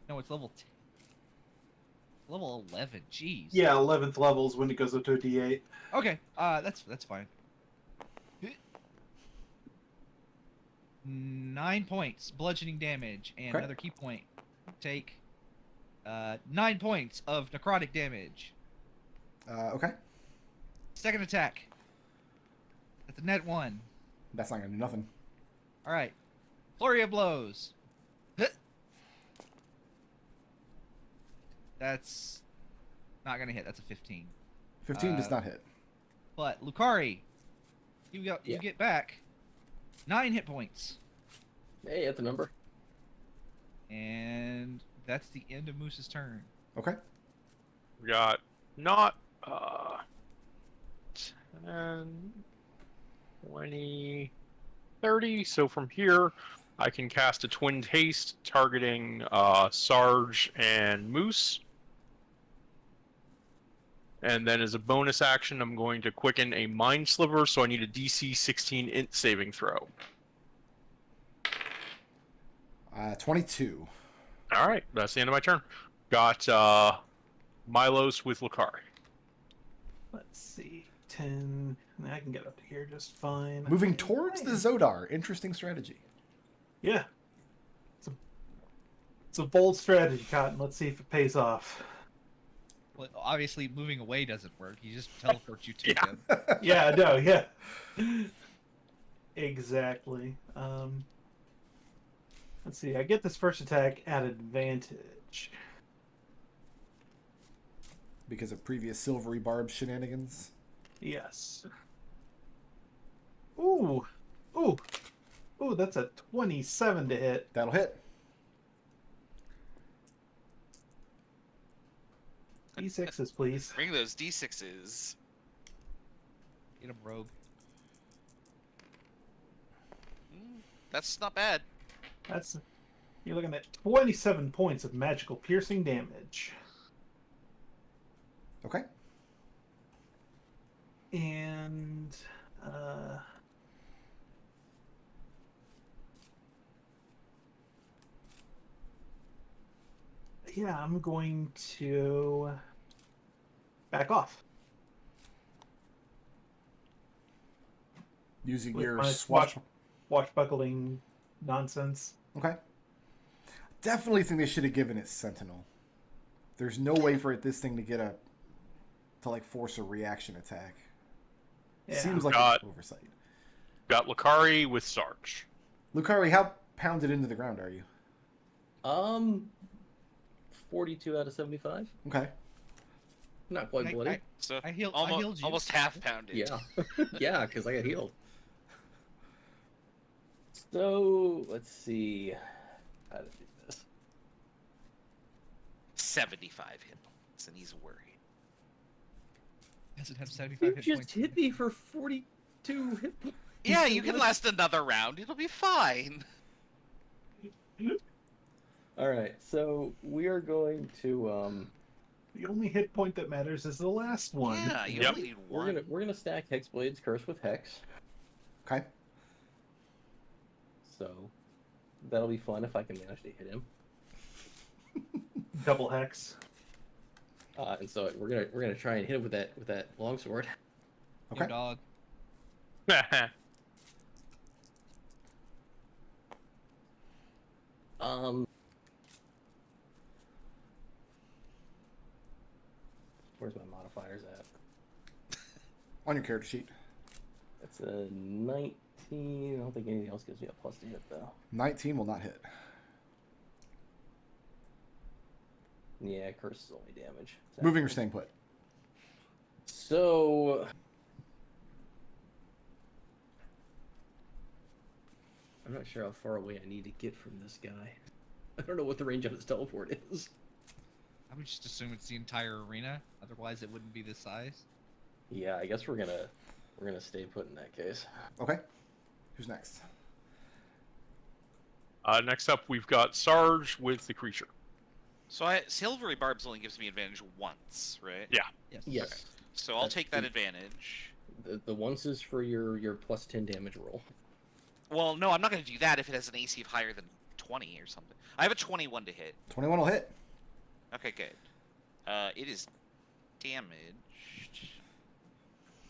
No, it's level 10. Level 11, jeez. Yeah, 11th levels when it goes up to a D8. Okay, that's fine. 9 points bludgeoning damage, and Okay. another key point. Take 9 points of necrotic damage. Okay. Second attack. That's a net 1. That's not gonna do nothing. All right, flurry of blows. That's not gonna hit. That's a 15. 15 does not hit. But Lukari, you Yeah. get back 9 hit points, Hey, that's a number. and that's the end of Moose's turn. Okay. We got Naught. 10, 20, 30. So from here, I can cast a Twinned Haste targeting Sarge and Mousse. And then as a bonus action, I'm going to quicken a Mind Sliver, so I need a DC 16 int saving throw. 22. All right, that's the end of my turn. Got Milos with Lukari. Let's see. 10. I can get up to here just fine. Moving towards the Zodar. Interesting strategy. Yeah. It's a bold strategy, Cotton. Let's see if it pays off. Well, obviously, moving away doesn't work. He just teleports you to Yeah. him. Yeah, no, yeah. Exactly. Let's see. I get this first attack at advantage. Because of previous silvery barb shenanigans. Yes. Ooh. Ooh. Ooh, that's a 27 to hit. That'll hit. D6s, please. Bring those D6s. Get him, rogue. That's not bad. That's you're looking at 27 points of magical piercing damage. Okay. And yeah, I'm going to back off. Using With your my swashbuckling nonsense. Okay. Definitely think they should have given it Sentinel. There's no way for this thing to get to like force a reaction attack. Yeah. Seems like Got- an oversight. Got Lukari with Sarge. Lukari, how pounded into the ground are you? 42 out of 75. Okay. Not quite bloody. So I healed you. almost half pounded. Yeah. Yeah, because I got healed. So, let's see how to do this. 75 hit points, and he's worried. Does it have You 75 hit just points? hit me for 42 hit points. Yeah, you can last another round. It'll be fine. Alright, so we are going to, The only hit point that matters is the last one. Yeah, you Yep. only need one. we're gonna stack Hexblade's Curse with Hex. Okay. So, that'll be fun if I can manage to hit him. Double hex. And so we're gonna try and hit him with that longsword. Yo, Okay. dog. Where's my modifiers at? On your character sheet. That's a 19. I don't think anything else gives me a plus to hit though. 19 will not hit. Yeah, curse is only damage. Moving or staying put? So I'm not sure how far away I need to get from this guy. I don't know what the range of his teleport is. I would just assume it's the entire arena. Otherwise, it wouldn't be this size. Yeah, I guess we're gonna stay put in that case. Okay. Who's next? Next up, we've got Sarge with the creature. So Silvery Barbs only gives me advantage once, right? Yeah. Yes. Yes. So I'll That's take that the- advantage. The once is for your plus 10 damage roll. Well, no, I'm not going to do that if it has an AC of higher than 20 or something. I have a 21 to hit. 21 will hit. Okay, good. It is damaged.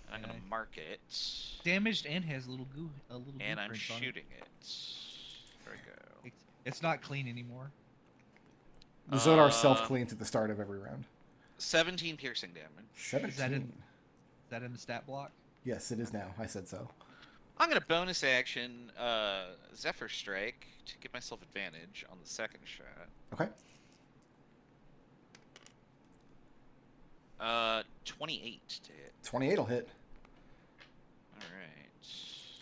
And I'm going Okay. to mark it. Damaged and has a little goo And I'm prints on it. shooting it. There we go. It's not clean anymore. The Zodar Uh, self-cleans at the start of every round. 17 piercing damage. 17. Is that in the stat block? Yes, it is now. I said so. I'm going to bonus action Zephyr Strike to give myself advantage on the second shot. Okay. 28 to hit. 28 will hit. Alright.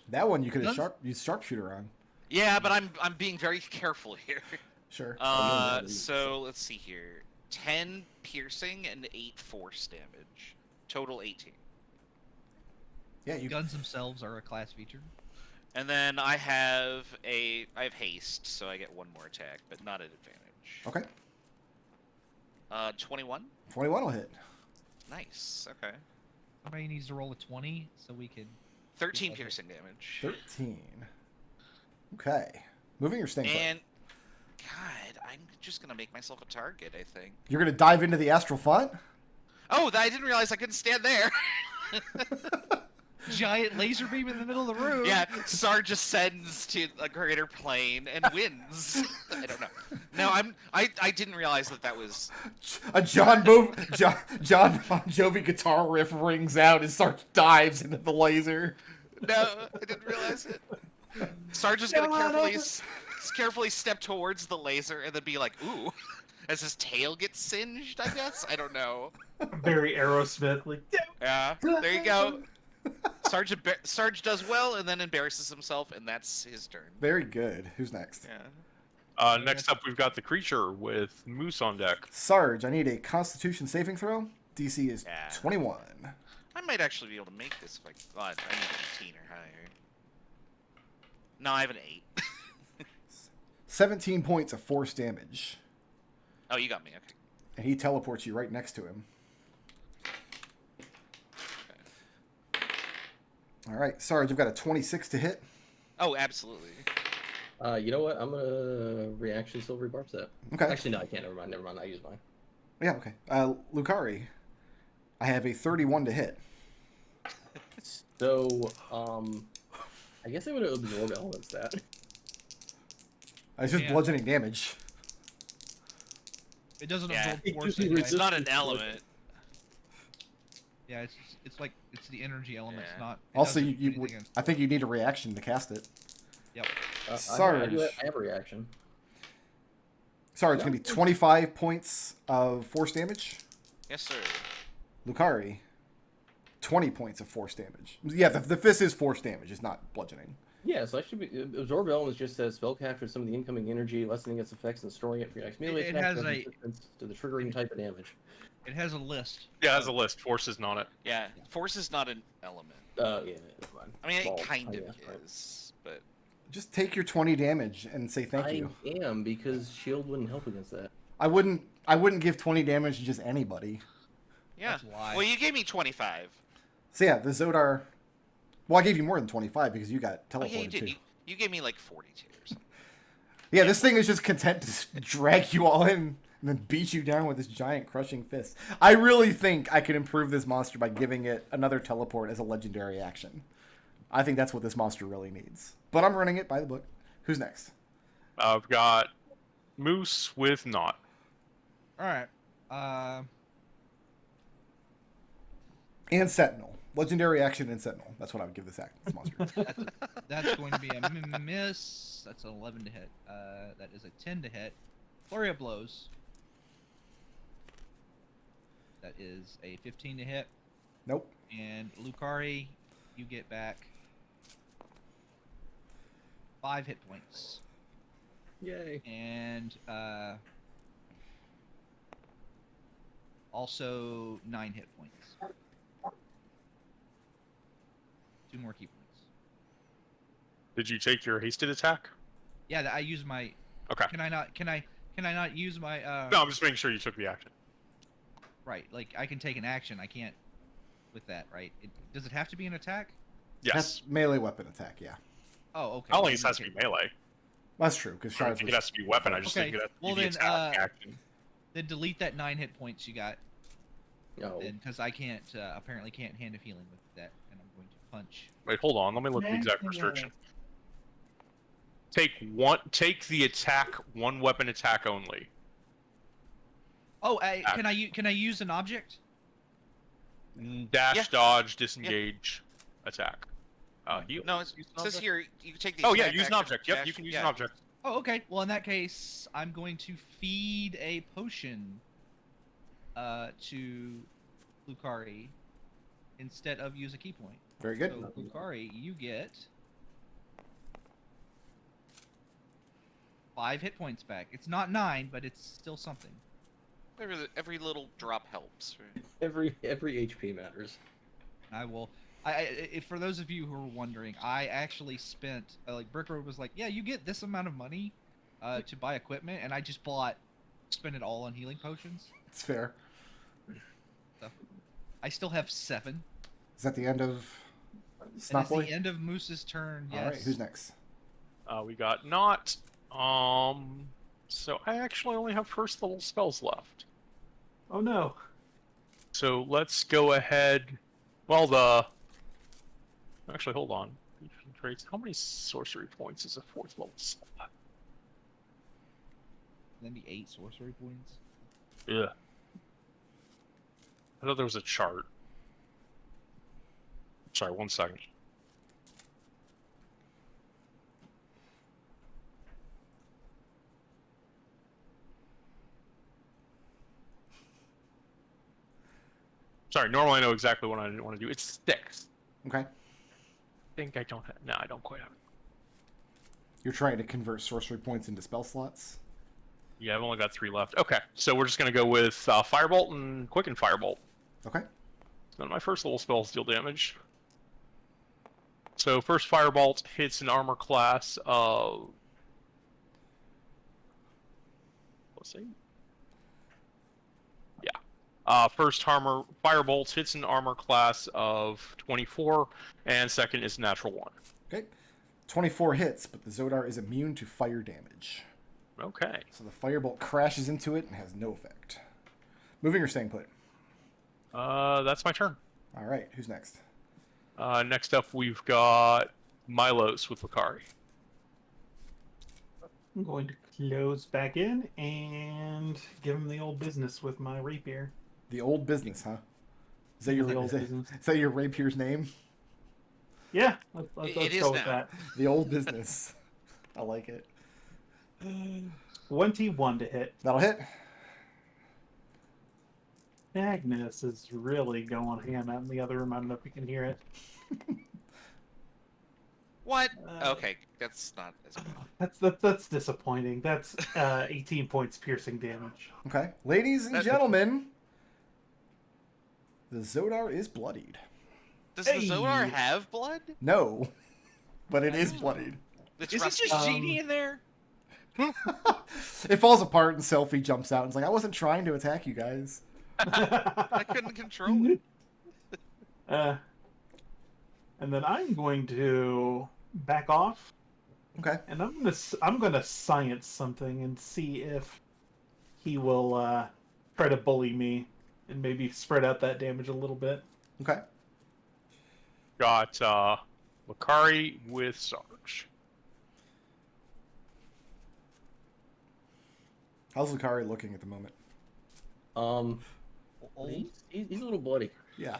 That one you could have Guns- used sharpshooter on. Yeah, but I'm being very careful here. Sure. So let's see here. 10 piercing and 8 force damage. Total 18. Yeah, you. Guns themselves are a class feature. And then I have haste, so I get one more attack, but not at advantage. Okay. 21. 21 will hit. Nice. Okay. Somebody needs to roll a 20 so we can. 13 Okay. piercing damage. 13. Okay. Moving or staying put? And God, I'm just gonna make myself a target. I think. You're gonna dive into the astral font? Oh, I didn't realize I couldn't stand there. Giant laser beam in the middle of the room. Yeah, Sarge ascends to a greater plane and wins. I don't know. No, I didn't realize that was. A John Bon Jovi guitar riff rings out and Sarge dives into the laser. No, I didn't realize it. Sarge is gonna carefully step towards the laser and then be like, "Ooh," as his tail gets singed. I guess I don't know. Very Aerosmith, like. Yeah, there you go. Sarge does well and then embarrasses himself, and that's his turn. Very good. Who's next? Yeah. Next up, we've got the creature with Mousse on deck. Sarge, I need a Constitution saving throw. DC is Yeah. 21. I might actually be able to make this if I need an 18 or higher. No, I have an 8. 17 points of force damage. Oh, you got me. Okay. And he teleports you right next to him. All right, Sarge, I've got a 26 to hit. Oh, absolutely. You know what? I'm gonna reaction Silvery Barb set. Okay. Actually, no, I can't. Never mind. I use mine. Yeah, okay. Lukari, I have a 31 to hit. So, I guess I'm gonna absorb elements that. It's just Yeah. bludgeoning damage. It doesn't Yeah. absorb force. It just anyway. It's not an element. Yeah, it's like it's the energy element. Yeah. It's not. It Also, doesn't do you anything else. I think you need a reaction to cast it. Yep. Sarge. I have a reaction. Sarge, it's going to be 25 points of force damage. Yes, sir. Lukari, 20 points of force damage. Yeah, the fist is force damage. It's not bludgeoning. Yeah, so I should be. Absorb Element just says spell captures some of the incoming energy, lessening its effects and storing it for your next melee It attack. has with a- resistance to the triggering type of damage. It has a list. Yeah, it has a list. Force is not it. Yeah, force is not an element. Yeah, never mind. I mean, Ball. it kind Oh, of yeah, right. is, but Just take your 20 damage and say thank you. I am, because shield wouldn't help against that. I wouldn't give 20 damage to just anybody. yeah. That's why. Well, you gave me 25. So yeah, the Zodar. Well, I gave you more than 25 because you got Oh, teleported yeah, you did. too. You gave me like 42 or something. Yeah, this thing is just content to drag you all in and then beat you down with this giant crushing fist. I really think I could improve this monster by giving it another teleport as a legendary action. I think that's what this monster really needs. But I'm running it by the book. Who's next? I've got Mousse with Naught. All right. And Sentinel. Legendary action and Sentinel. That's what I would give this monster. That's going to be a miss. That's an 11 to hit. That is a 10 to hit. Flurry of blows. That is a 15 to hit. Nope. And Lukari, you get back 5 hit points. Yay. And also 9 hit points. 2 more key points. Did you take your hasted attack? Yeah, I use my. Okay. Can I not use my? No, I'm just making sure you took the action. Right, like I can take an action. I can't with that, right? Does it have to be an attack? Yes. That's melee weapon attack, yeah. Oh, okay. I don't think it has to be melee. That's true, because I don't Shards think was... it has to be weapon. I just Okay, think it has to well be the then, attack action. Then delete that 9 hit points you got, Oh, because I can't apparently can't hand a healing with that, and I'm going to punch. Wait, hold on. Let me look at the exact restriction. Take the attack, one weapon attack only. Oh, can I use an object? Dash, Yeah. dodge, disengage, attack. Heal. No, it Use an says object? here you can take the. Oh yeah, attack use an action, object. Yep, dash- you can use yeah. an object. Oh, okay. Well, in that case, I'm going to feed a potion to Lukari instead of use a key point. Very good. So, Lukari, you get 5 hit points back. It's not 9, but it's still something. Every little drop helps. Right? every HP matters. I will. For those of you who are wondering, I actually spent like Brickroad was like, yeah, you get this amount of money to buy equipment, and I just spent it all on healing potions. It's fair. So, I still have 7. Is that the end of And it's Snotboy? the end of Moose's turn. Yes. All right, who's next? We got Naught. So I actually only have first level spells left. Oh no. So let's go ahead. Well, actually, hold on. Traits. How many sorcery points is a 4th level spell? Then be 8 sorcery points. Yeah. I thought there was a chart. Sorry, 1 second. Sorry, normally I know exactly what I want to do. It's 6. Okay. I think I don't have... No, I don't quite have it. You're trying to convert sorcery points into spell slots? Yeah, I've only got 3 left. Okay, so we're just going to go with Firebolt and Quicken Firebolt. Okay. None of my first level spells deal damage. So first Firebolt hits an armor class of... Let's see. Yeah. First Firebolt hits an armor class of 24, and second is natural 1. Okay. 24 hits, but the Zodar is immune to fire damage. Okay. So the firebolt crashes into it and has no effect. Moving or staying put? That's my turn. All right, who's next? Next up, we've got Milos with Lukari. I'm going to close back in and give him the old business with my rapier. The old business, huh? Is that your The old is that- business. is that your rapier's name? Yeah, let's It is go with now. that. The old business. I like it. 21 to hit. That'll hit. Agnes is really going ham out in the other room. I don't know if you can hear it. What? Okay, that's not as That's disappointing. That's 18 points piercing damage. Okay. Ladies and gentlemen, the Zodar is bloodied. Does the Zodar have blood? No, but it is bloodied. It's Is it rusty. just Genie in there? It falls apart and Selfie jumps out and is like, I wasn't trying to attack you guys. I couldn't control it. And then I'm going to back off, Okay. and I'm gonna science something and see if he will try to bully me and maybe spread out that damage a little bit. Okay. Got Lukari with Sarge. How's Lukari looking at the moment? He's a little bloody. Yeah.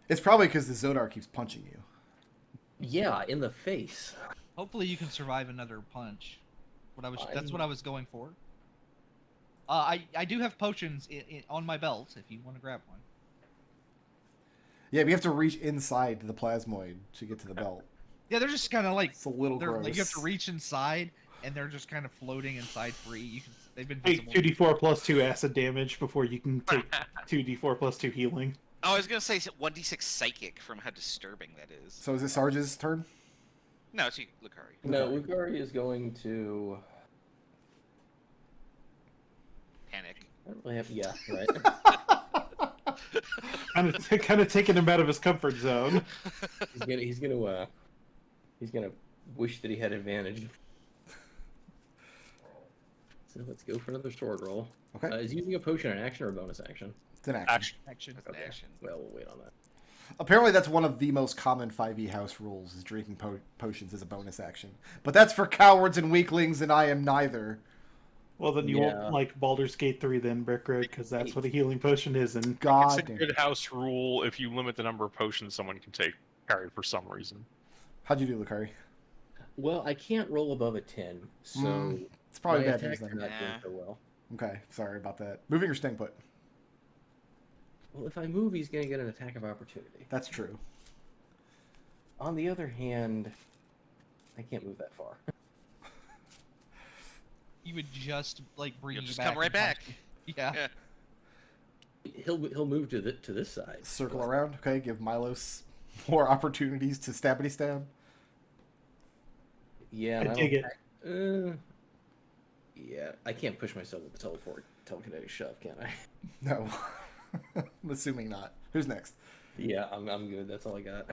It's probably because the Zodar keeps punching you. Yeah, in the face. Hopefully you can survive another punch. That's what I was going for. I do have potions on my belt if you want to grab one. Yeah, but you have to reach inside the Plasmoid to get to the belt. Yeah, they're just kind of like It's a little gross. like you have to reach inside, and they're just kind of floating inside free. They've been Take visible. 2d4 plus 2 acid damage before you can take 2d4 plus 2 healing. Oh, I was gonna say 1d6 psychic from how disturbing that is. So is it Sarge's turn? No, it's you, Lukari. No, Lukari is going to. Panic. I don't really have. Yeah, right. kind of taking him out of his comfort zone. He's gonna wish that he had advantage. So let's go for another sword roll. Okay. Is using a potion an action or a bonus action? It's an action. Action. An action. Well, we'll wait on that. Apparently that's one of the most common 5e house rules, is drinking potions as a bonus action. But that's for cowards and weaklings, and I am neither. Well, then you won't like Baldur's Gate 3 then, Brickrick, because that's what a healing potion is. And It's God a damn. good house rule if you limit the number of potions someone can carry for some reason. How'd you do, Lukari? Well, I can't roll above a 10, so It's probably my bad news attacks are then. not Yeah. doing so well. Okay, sorry about that. Moving or staying put? Well, if I move, he's gonna get an attack of opportunity. That's true. On the other hand, I can't move that far. You would just like bring You'll you just back. come right and punch back. you. Yeah. Yeah. He'll move to this side. Circle around, okay? Give Milos more opportunities to stabbity stab. Yeah, I and dig don't- yeah, I can't push myself with the telekinetic shove, can I? No. I'm assuming not. Who's next? Yeah, I'm good. That's all I got.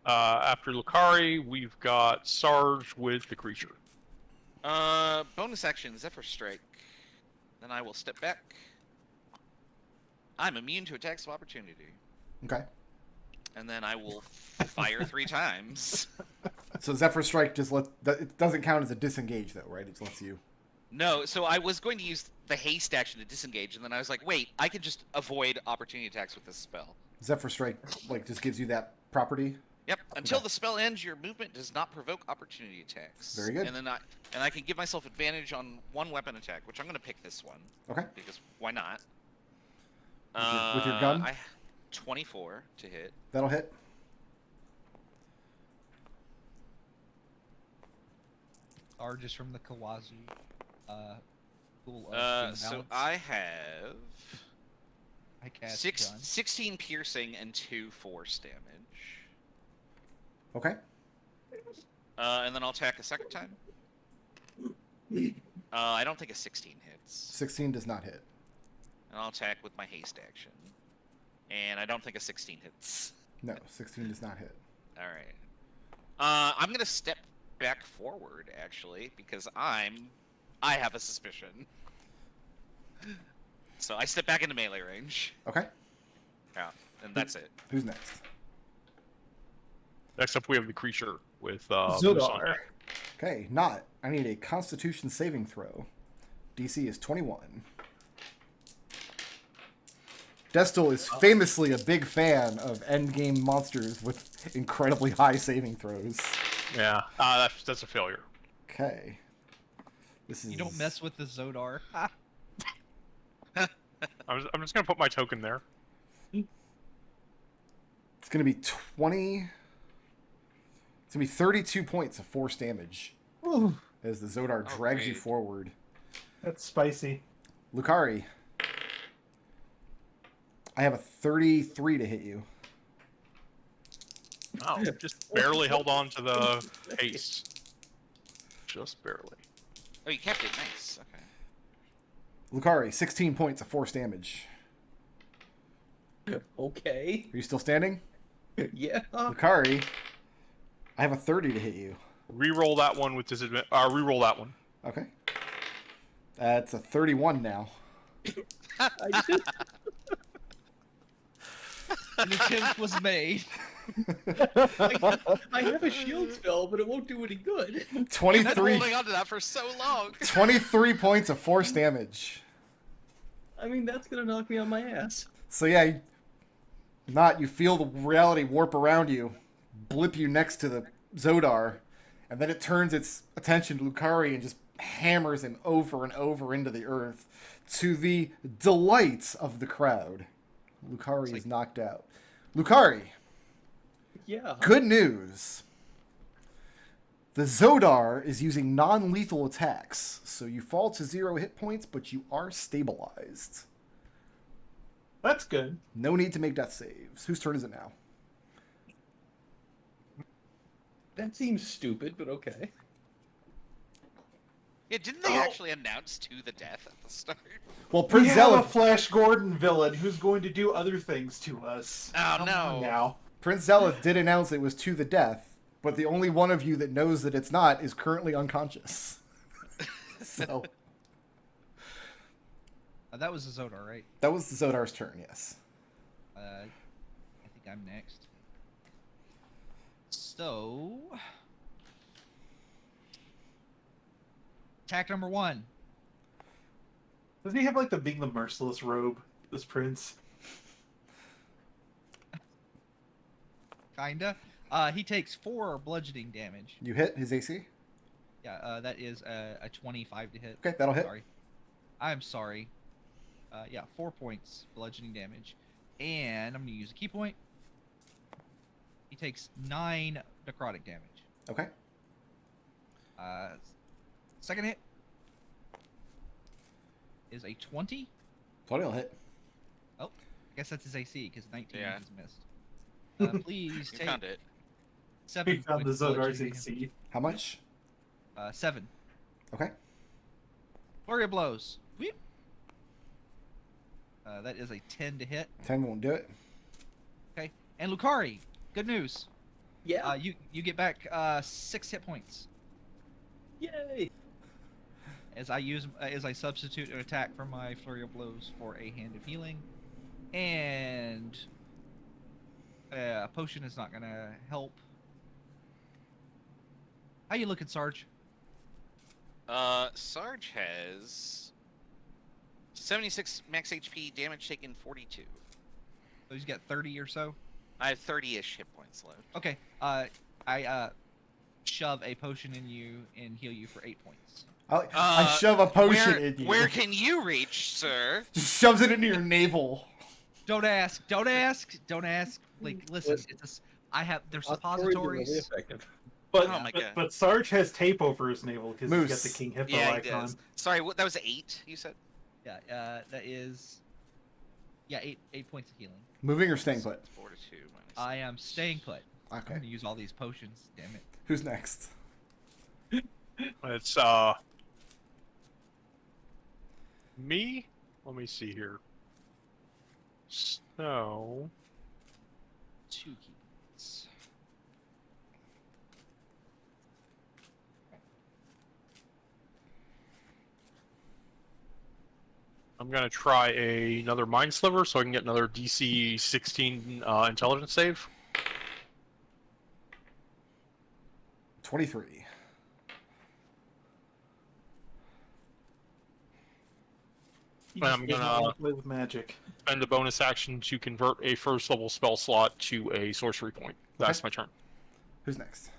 After Lukari, we've got Sarge with the creature. Bonus action, Zephyr Strike. Then I will step back. I'm immune to attacks of opportunity. Okay. And then I will fire 3 times. So Zephyr Strike it doesn't count as a disengage though, right? It just lets you. No, so I was going to use the haste action to disengage, and then I was like, wait, I could just avoid opportunity attacks with this spell. Zephyr Strike just gives you that property. Yep. Until Okay. the spell ends, your movement does not provoke opportunity attacks. Very good. And then I can give myself advantage on 1 weapon attack, which I'm going to pick this one. Okay. Because why not? With your gun? 24 to hit. That'll hit. Or just from the Kawazu. School of So Balance. I have I cast 16 piercing and 2 force damage. Okay. And then I'll attack a second time. I don't think a 16 hits. 16 does not hit. And I'll attack with my haste action. And I don't think a 16 hits. No, 16 does not hit. Alright. I'm gonna step back forward, actually, because I have a suspicion. So I step back into melee range. Okay. Yeah, and that's it. Who's next? Next up, we have the creature with Mousse on Zodar. deck. Okay, Naught. I need a Constitution saving throw. DC is 21. Destil is famously a big fan of endgame monsters with incredibly high saving throws. Yeah, that's a failure. Okay. This is. You don't mess with the Zodar. I'm just gonna put my token there. It's gonna be 20. It's gonna be 32 points of force damage Ooh, as the Zodar Oh, drags you great. forward. that's spicy. Lukari. I have a 33 to hit you. Oh, just barely held on to the haste. Just barely. Oh, you kept it. Nice. Okay. Lukari, 16 points of force damage. Okay. Are you still standing? Yeah. Lukari, I have a 30 to hit you. Reroll that one with disadvantage. Reroll that one. Okay. That's a 31 now. I just, An attempt was made. I have a shield spell, but it won't do any good. I've been 23, holding on to that for so long. 23 points of force damage. I mean, that's gonna knock me on my ass. So yeah, you feel the reality warp around you, blip you next to the Zodar, and then it turns its attention to Lukari and just hammers him over and over into the earth, to the delight of the crowd. Lukari is knocked out. Lukari, Yeah. good news. The Zodar is using non-lethal attacks, so you fall to 0 hit points, but you are stabilized. That's good. No need to make death saves. Whose turn is it now? That seems stupid, but okay. Yeah, didn't they actually announce to the death at the start? Well, We Prince have a Zealot, Flash Gordon villain who's going to do other things to us. Oh, Come no. on now. Prince Zealot did announce it was to the death, but the only one of you that knows that it's not is currently unconscious. So That was the Zodar, right? that was the Zodar's turn, yes. I think I'm next. So, attack number 1. Doesn't he have like the Being the Merciless robe, this prince? Kinda. He takes 4 bludgeoning damage. You hit his AC? Yeah, that is a 25 to hit. Okay, that'll hit. Sorry. I'm sorry. Yeah, 4 points bludgeoning damage. And I'm going to use a key point. He takes 9 necrotic damage. Okay. Second hit is a 20. 20 will hit. I guess that's his AC because 19 Yeah. is missed. Please You take found it. 7 He found the points of Zodar's bludgeoning AC. How much? damage. 7. Okay. Flurry of blows. Weep. That is a 10 to hit. 10 won't do it. Okay. And Lukari, good news. Yeah. You get back 6 hit points Yay. as I substitute an attack from my flurry of blows for a hand of healing, and a potion is not gonna help. How you looking, Sarge? Sarge has 76 max HP, damage taken 42. So he's got 30 or so. I have 30-ish hit points left. Okay. I shove a potion in you and heal you for 8 points. I shove a potion where, in you. Where can you reach, sir? Just shoves it into your navel. Don't ask. Don't ask. Don't ask. Like, listen. It's there's suppositories. Really effective. But, Oh my God. but Sarge has tape over his navel because he's got Mousse. the King Hippo Yeah, he icon. does. Sorry, that was 8, you said? Yeah. That is. Yeah, 8 points of healing. Moving or staying put? 4 to 2 minus. I am staying put. I'm Okay. gonna use all these potions. Damn it. Who's next? It's me. Let me see here. So 2 key points. I'm gonna try another Mind Sliver so I can get another DC 16 intelligence save. 23. He I'm just does not gonna- wanna play with magic. Spend a bonus action to convert a first level spell slot to a sorcery point. That's my turn. Who's next?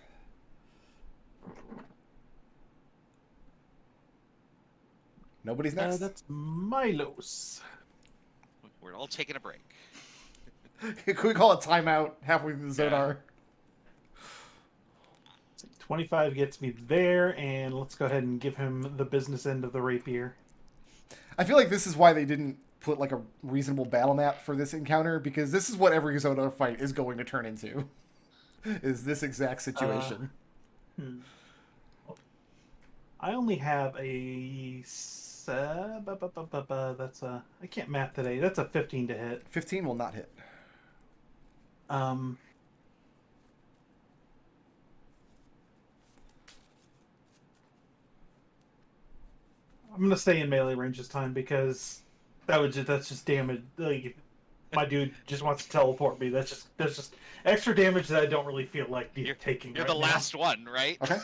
Nobody's next. That's Milos. We're all taking a break. Can we call it timeout halfway through the Zodar? 25 gets me there, and let's go ahead and give him the business end of the rapier. I feel like this is why they didn't put like a reasonable battle map for this encounter, because this is what every Zodar fight is going to turn into. Is this exact situation. I only have a... that's a... I can't math today. That's a 15 to hit. 15 will not hit. I'm gonna stay in melee range this time because that's just damage. Like, my dude just wants to teleport me. That's just extra damage that I don't really feel like taking. You're right the now. last one, right? Okay.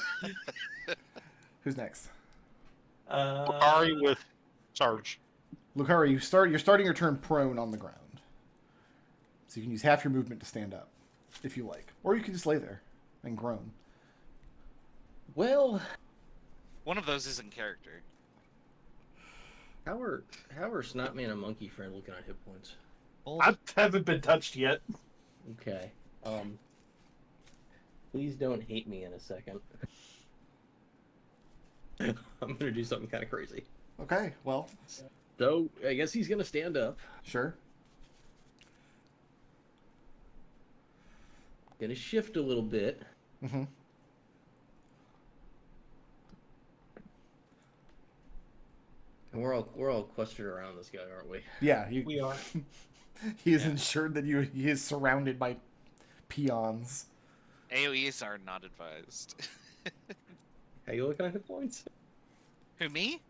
Who's next? Lukari with Sarge. Lukari, you're starting your turn prone on the ground. So you can use half your movement to stand up, if you like. Or you can just lay there and groan. Well, One of those is in character. how are Snotman and Monkey Friend looking at hit points? I haven't been touched yet. Okay. Please don't hate me in a second. I'm gonna do something kind of crazy. Okay, well, So I guess he's gonna stand up. sure. Gonna shift a little bit. Mm-hmm. And we're all clustered around this guy, aren't we? Yeah, We are. he is ensured that he is surrounded by peons. AoEs are not advised. How you looking at hit points? Who, me?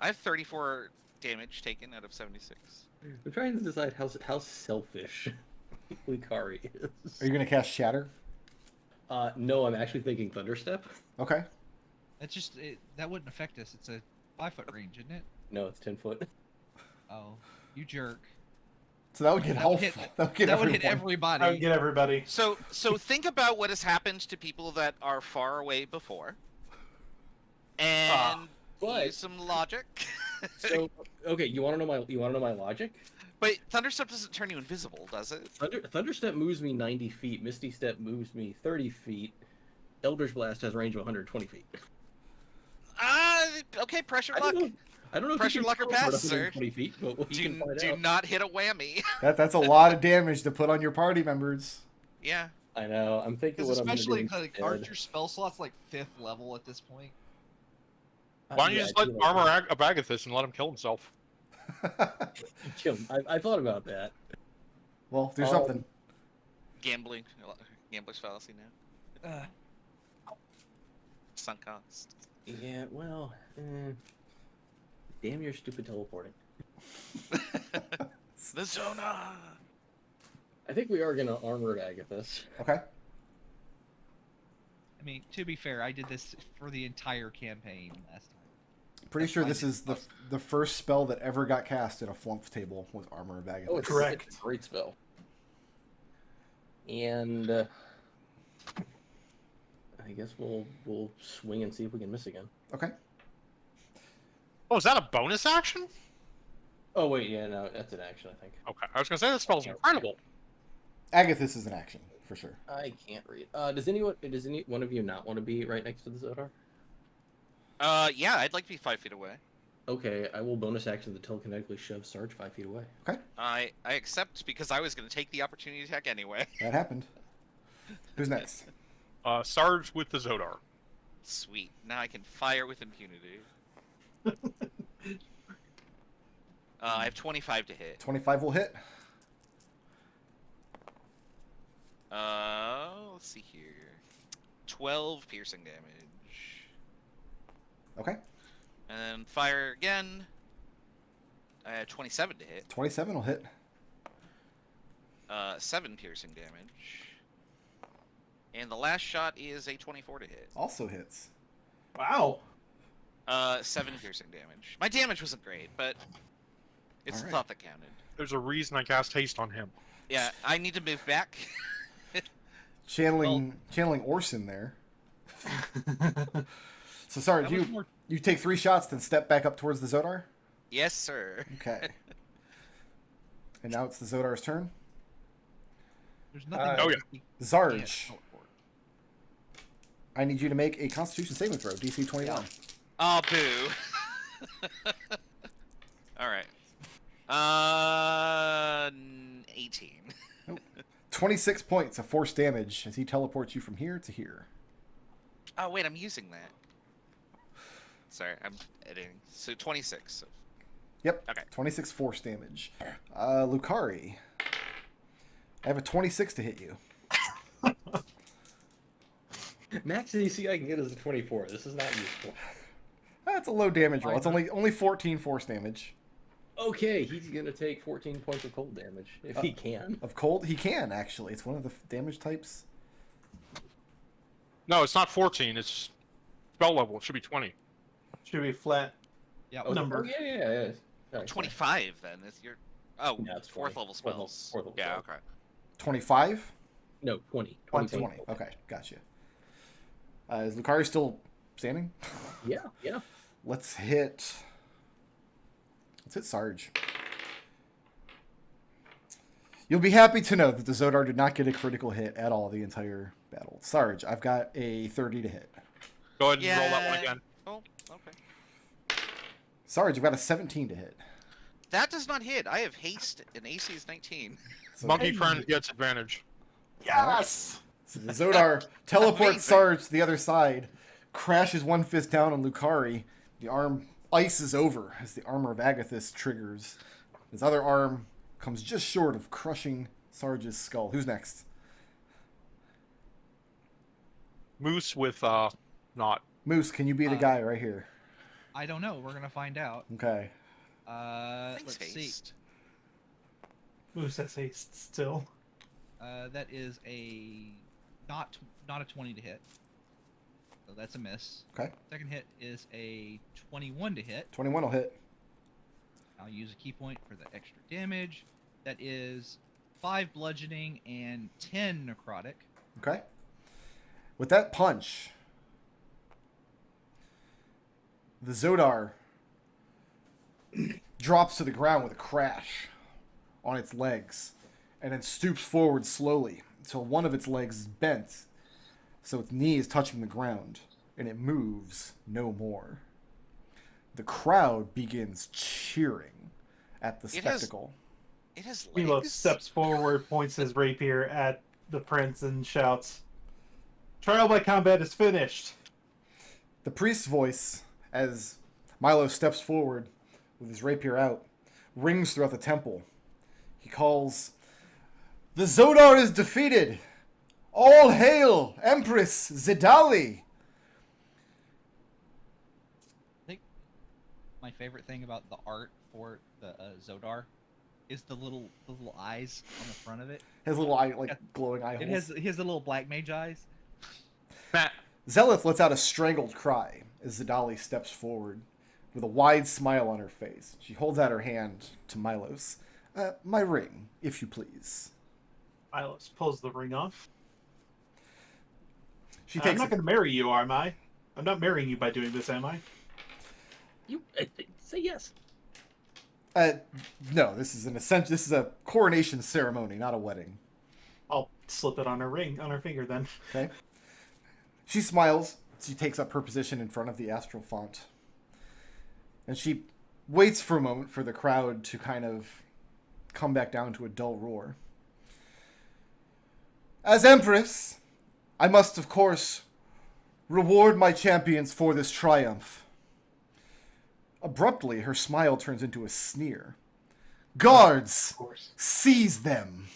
I have 34 damage taken out of 76. I'm trying to decide how selfish Lukari is. Are you going to cast Shatter? No, I'm actually thinking Thunderstep. Okay. That's just that wouldn't affect us. It's a 5-foot range, isn't it? No, it's 10 foot. Oh, you jerk. So that would get That would health. hit- That would get That would hit everyone. everybody. I would get everybody. So think about what has happened to people that are far away before, and but- use some logic. So, okay, you want to know my logic? But Thunderstep doesn't turn you invisible, does it? Thunderstep moves me 90 feet. Misty Step moves me 30 feet. Eldritch Blast has range of 120 feet. Okay, pressure I luck. don't know. Pressure if you luck can or teleport pass, sir. 120 feet, but we can Do, find do out. not hit a whammy. That's a lot of damage to put on your party members. Yeah. I know. I'm thinking Because what I'm especially gonna do like, aren't instead. your spell slots like 5th level at this point? Why don't you Yeah, just I let do like Armor Agathis and let him kill himself? that. Kim, I thought about that. Well, do Um, something. Gambler's fallacy now. Uh, Sunk cost. Yeah, well, damn your stupid teleporting. The Zona. I think we are gonna Armored Agathis. Okay. I mean, to be fair, I did this for the entire campaign last time. Pretty That's sure why I this did is the first spell that ever got cast in a Flumph table was Armor of Agathis. Oh, it's Correct. It's a great spell. And I guess we'll swing and see if we can miss again. Okay. Oh, is that a bonus action? Oh wait, yeah, no, that's an action, I think. Okay, I was gonna say that spell's incredible. Agathis is an action, for sure. I can't read. Does any one of you not want to be right next to the Zodar? Yeah, I'd like to be 5 feet away. Okay, I will bonus action the telekinetically shove Sarge 5 feet away. I accept because I was going to take the opportunity attack anyway. That happened. Who's next? Sarge with the Zodar. Sweet. Now I can fire with impunity. I have 25 to hit. 25 will hit. Let's see here. 12 piercing damage. Okay. And then fire again. I have 27 to hit. 27 will hit. 7 piercing damage. And the last shot is a 24 to hit. Also hits. Wow. 7 piercing damage. My damage wasn't great, but it's the Alright. thought that counted. There's a reason I cast haste on him. Yeah, I need to move back. Channeling Orson there. So, Sarge, That was more- you take 3 shots, then step back up towards the Zodar? Yes, sir. Okay. And now it's the Zodar's turn. There's nothing. Oh, that yeah. he Zarge, can't teleport. I need you to make a Constitution saving throw, DC 21. Oh, boo. All right. 18. 26 points of force damage as he teleports you from here to here. Oh, wait, I'm using that. Sorry, I'm editing. So 26. Yep. Okay. 26 force damage. Lukari, I have a 26 to hit you. Max DC I can get is a 24. This is not useful. That's a low damage roll. It's only 14 force damage. Okay, he's gonna take 14 points of cold damage if he can. Of cold, he can actually. It's one of the damage types. No, it's not 14. It's spell level. It should be 20. Should be flat. Yeah. Number. Oh, yeah. Sorry, 25, then. Is your... Oh, No, it's 4th 20. level Fourth level- spells. fourth level Yeah, spells. okay. 25. No, 20. 20. Okay, gotcha. Is Lukari still standing? Yeah. Let's hit Sarge. You'll be happy to know that the Zodar did not get a critical hit at all the entire battle. Sarge, I've got a 30 to hit. Go ahead and roll that one Yeah. again. Oh, okay. Sarge, I've got a 17 to hit. That does not hit. I have haste, and AC is 19. So, Monkey friend gets advantage. Yes. so the Zodar teleports Amazing. Sarge to the other side, crashes one fist down on Lukari. The arm ices over as the armor of Agathis triggers. His other arm comes just short of crushing Sarge's skull. Who's next? Mousse with Naught. Moose, can you be the guy right here? I don't know. We're gonna find out. Okay. Thanks, Let's see. haste. Moose has haste still. That is a not a 20 to hit. So that's a miss. Okay. Second hit is a 21 to hit. 21 will hit. I'll use a key point for the extra damage. That is 5 bludgeoning and 10 necrotic. Okay. With that punch, the Zodar drops to the ground with a crash on its legs and then stoops forward slowly until one of its legs is bent so its knee is touching the ground and it moves no more. The crowd begins cheering at the It has spectacle. It has Milos legs. steps forward, points his rapier at the prince, and shouts, "Trial by combat is finished." The priest's voice, as Milo steps forward with his rapier out, rings throughout the temple. He calls, "The Zodar is defeated! All hail, Empress Zidali!" I think my favorite thing about the art for the Zodar is the little eyes on the front of it. His little eye, glowing eye It holes. has the little black mage eyes. Matt. Zelith lets out a strangled cry as Zidali steps forward with a wide smile on her face. She holds out her hand to Milos. My ring, if you please. Milos pulls the ring off. She I'm takes not it. going to marry you, am I? I'm not marrying you by doing this, am I? You say yes. No, this is this is a coronation ceremony, not a wedding. I'll slip it on her ring, on her finger then. Okay. She smiles. She takes up her position in front of the astral font. And she waits for a moment for the crowd to kind of come back down to a dull roar. As Empress, I must, of course, reward my champions for this triumph. Abruptly, her smile turns into a sneer. Guards, Of course. seize them.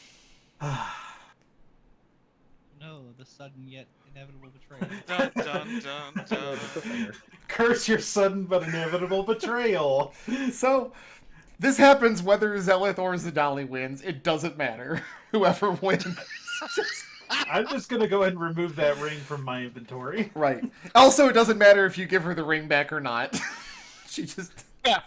No, the sudden yet inevitable betrayal. Dun, dun, dun, dun. Curse your sudden but inevitable betrayal. So, this happens whether Zelith or Zidali wins. It doesn't matter. Whoever wins. I'm just going to go ahead and remove that ring from my inventory. Right. Also, it doesn't matter if you give her the ring back or not. She just... Yeah.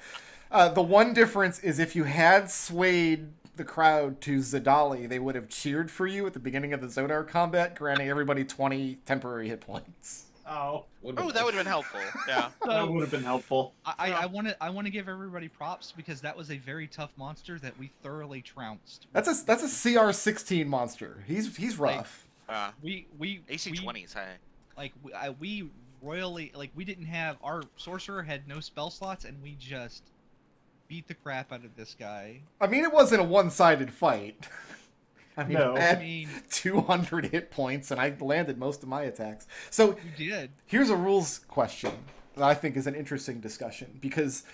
The one difference is if you had swayed the crowd to Zidali, they would have cheered for you at the beginning of the Zodar combat, granting everybody 20 temporary hit points. Oh, Oh, that would have been helpful. Yeah. that would have been helpful. I want to give everybody props because that was a very tough monster that we thoroughly trounced. That's a CR16 monster. He's rough. We AC 20s, hey. like we royally like we didn't have our sorcerer had no spell slots and we just beat the crap out of this guy. I mean, it wasn't a one-sided fight. I mean, No. I had I mean, 200 hit points, and I landed most of my attacks. So you did. here's a rules question that I think is an interesting discussion, because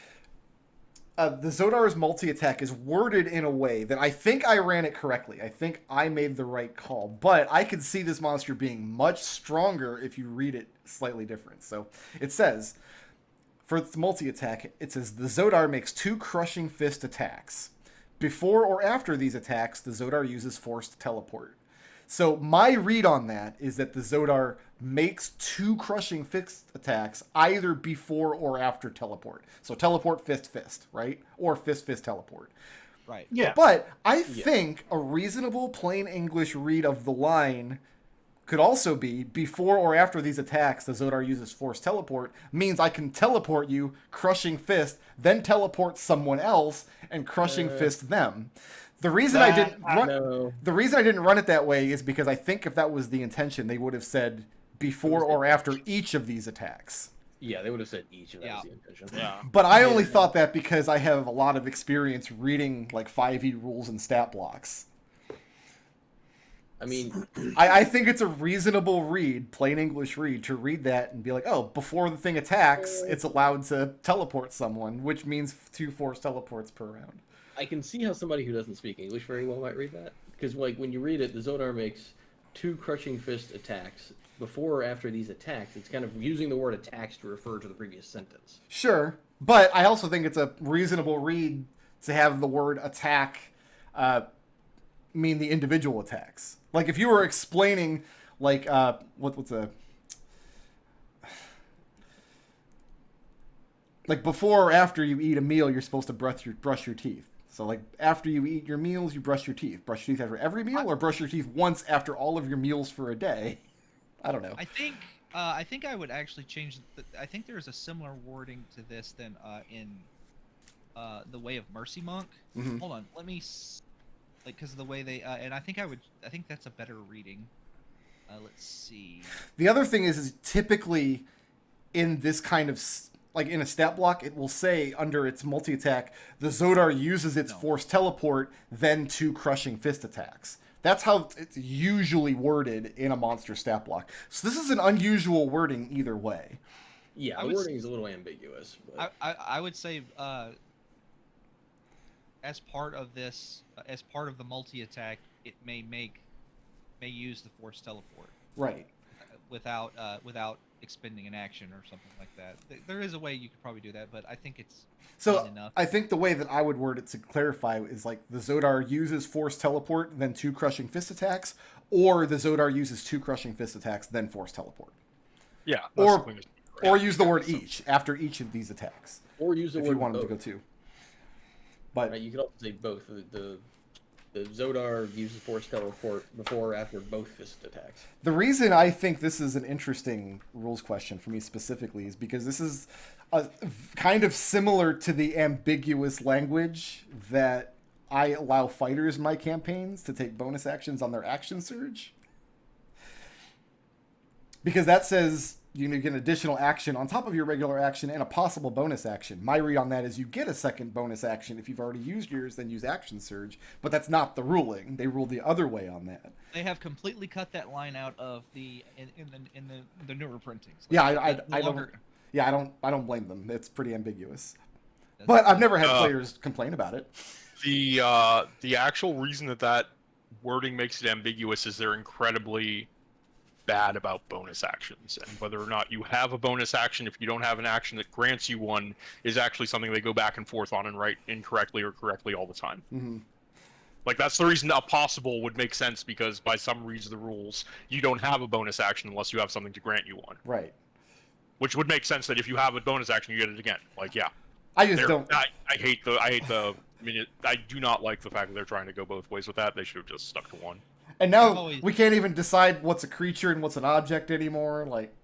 the Zodar's multi-attack is worded in a way that I think I ran it correctly. I think I made the right call, but I could see this monster being much stronger if you read it slightly different. So it says, for its multi-attack, it says, the Zodar makes 2 Crushing Fist attacks. Before or after these attacks, the Zodar uses Forced Teleport. So my read on that is that the Zodar makes 2 Crushing Fist attacks either before or after teleport. So teleport, fist, fist, right? Or fist, fist, teleport. Right. Yeah. But I think a reasonable plain English read of the line could also be before or after these attacks, the Zodar uses Force Teleport, means I can teleport you, Crushing Fist, then teleport someone else and Crushing Fist them. The reason I didn't run it that way is because I think if that was the intention, they would have said before or after each of these attacks. Yeah, they would have said each, and that was the intention. Yeah. But I only thought that because I have a lot of experience reading like 5e rules and stat blocks. I mean, I think it's a reasonable read, plain English read, to read that and be like, oh, before the thing attacks, it's allowed to teleport someone, which means 2 force teleports per round. I can see how somebody who doesn't speak English very well might read that. Because, like, when you read it, the Zodar makes 2 Crushing Fist attacks. Before or after these attacks, it's kind of using the word attacks to refer to the previous sentence. Sure, but I also think it's a reasonable read to have the word attack mean the individual attacks. Like, if you were explaining, like, what's a... Like, before or after you eat a meal, you're supposed to brush your teeth. So, like, after you eat your meals, you brush your teeth. Brush your teeth after every meal, or brush your teeth once after all of your meals for a day? I don't know. I think I would actually change. I think there is a similar wording to this than in the Way of Mercy Monk. Mhm. Hold on, let me like because of the way they and I think that's a better reading. Let's see. The other thing is typically in this kind of like in a stat block, it will say under its multi-attack, the Zodar uses its Force Teleport, then 2 Crushing Fist attacks. That's how it's usually worded in a monster stat block. So this is an unusual wording either way. Yeah, the wording is a little ambiguous. But... I would say as part of this, as part of the multi-attack, it may use the Force Teleport. Right. Without expending an action or something like that. There is a way you could probably do that, but I think it's so enough. I think the way that I would word it to clarify is like the Zodar uses Force Teleport, then 2 Crushing Fist attacks, or the Zodar uses 2 Crushing Fist attacks, then Force Teleport. Yeah. Or use the word each after each of these attacks. Or use the if word you wanted both. to go 2. But right, you could also say both. The Zodar uses Force Teleport before or after both fist attacks. the reason I think this is an interesting rules question for me specifically is because this is a, kind of similar to the ambiguous language that I allow fighters in my campaigns to take bonus actions on their action surge. Because that says you get an additional action on top of your regular action and a possible bonus action. My read on that is you get a second bonus action if you've already used yours, then use action surge. But that's not the ruling. They ruled the other way on that. They have completely cut that line out of the in the newer printings. Yeah, I don't blame them. It's pretty ambiguous. But I've never had players complain about it. The actual reason that wording makes it ambiguous is they're incredibly bad about bonus actions, and whether or not you have a bonus action, if you don't have an action that grants you one, is actually something they go back and forth on and write incorrectly or correctly all the time. Mm-hmm. Like, that's the reason a possible would make sense, because by some reads of the rules, you don't have a bonus action unless you have something to grant you one. Right. Which would make sense that if you have a bonus action, you get it again. Like, yeah. I just don't. I hate the. I mean, I do not like the fact that they're trying to go both ways with that. They should have just stuck to one. And now we can't even decide what's a creature and what's an object anymore. Like,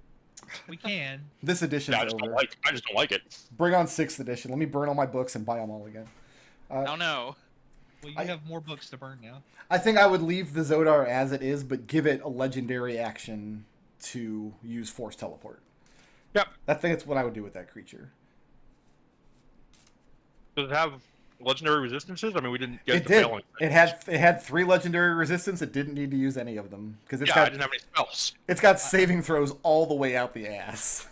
We can. This edition's Yeah, I just over. don't like it. Bring on 6th edition. Let me burn all my books and buy them all again. Oh no. Well, you I- have more books to burn now. I think I would leave the Zodar as it is, but give it a legendary action to use Force Teleport. Yep. I think that's what I would do with that creature. Does it have legendary resistances? I mean, we didn't get It the did. failing. It had 3 legendary resistance. It didn't need to use any of them because Yeah, I didn't have any spells. it's got saving throws all the way out the ass.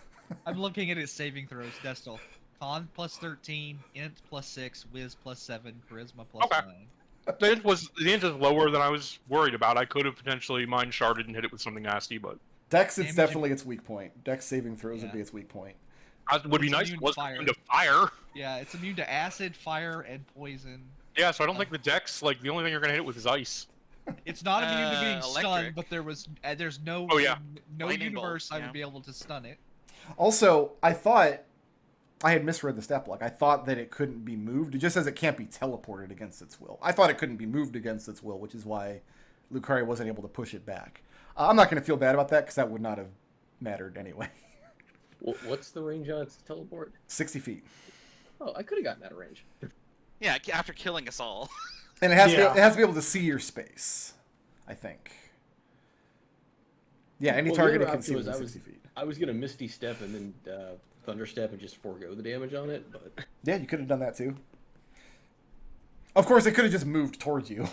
I'm looking at its saving throws. Destil. Con plus 13, Int plus 6, Wiz plus 7, Charisma plus Okay. 9. The int is lower than I was worried about. I could have potentially mind sharded and hit it with something nasty, but Dex, it's Damage- definitely its weak point. Dex saving throws would Yeah. be its weak point. it would be It's nice if immune it to wasn't fire. immune to fire. Yeah, it's immune to acid, fire, and poison. Yeah, so I don't think the dex, like, the only thing you're going to hit it with is ice. It's not immune to being stunned, electric. but there's no Oh, yeah. no Lightning bolt, universe I yeah. would be able to stun it. Also, I thought I had misread the stat block. I thought that it couldn't be moved. It just says it can't be teleported against its will. I thought it couldn't be moved against its will, which is why Lukari wasn't able to push it back. I'm not going to feel bad about that because that would not have mattered anyway. What's the range on its teleport? 60 feet. Oh, I could have gotten out of range. Yeah, after killing us all. And it has, Yeah. it has to be able to see your space, I think. Yeah, any Well, the target it other can see option within was 60 feet. I was gonna Misty Step and then Thunder Step and just forego the damage on it, but Yeah, you could have done that too. Of course, it could have just moved towards you.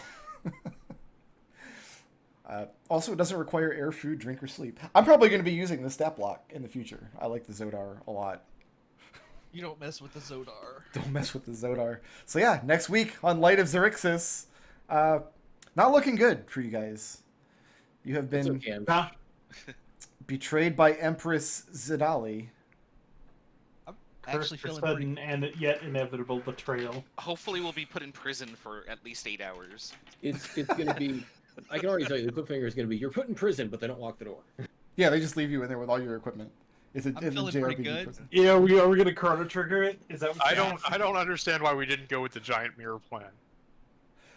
Also, it doesn't require air, food, drink, or sleep. I'm probably going to be using the stat block in the future. I like the Zodar a lot. You don't mess with the Zodar. Don't mess with the Zodar. So yeah, next week on Light of Xaryxis. Not looking good for you guys. You have it's been okay. Nah, betrayed by Empress Zidali. I'm cursed actually for feeling pretty. sudden and yet inevitable betrayal. Hopefully we'll be put in prison for at least 8 hours. It's gonna be. I can already tell you the cliffhanger is gonna be you're put in prison, but they don't lock the door. Yeah, they just leave you in there with all your equipment. It's a I'm feeling pretty good. prison. Yeah, are we going to chrono trigger it? Is that what I you're don't asking? I don't understand why we didn't go with the giant mirror plan.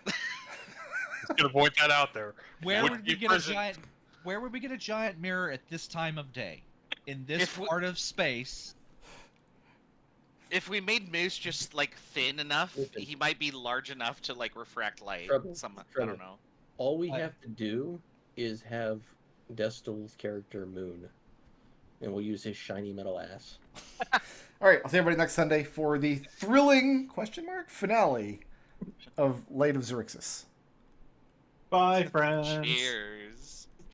Just gonna point that out there. Where Would would we be get prison. a giant? Where would we get a giant mirror at this time of day? In this If we- part of space? If we made Mousse just like thin enough, Listen. he might be large enough to like refract light. Treble, I Treble. don't know. All we I- have to do is have Destil's character Moon, and we'll use his shiny metal ass. All right, I'll see everybody next Sunday for the thrilling finale of Light of Xaryxis. Bye, friends. Cheers.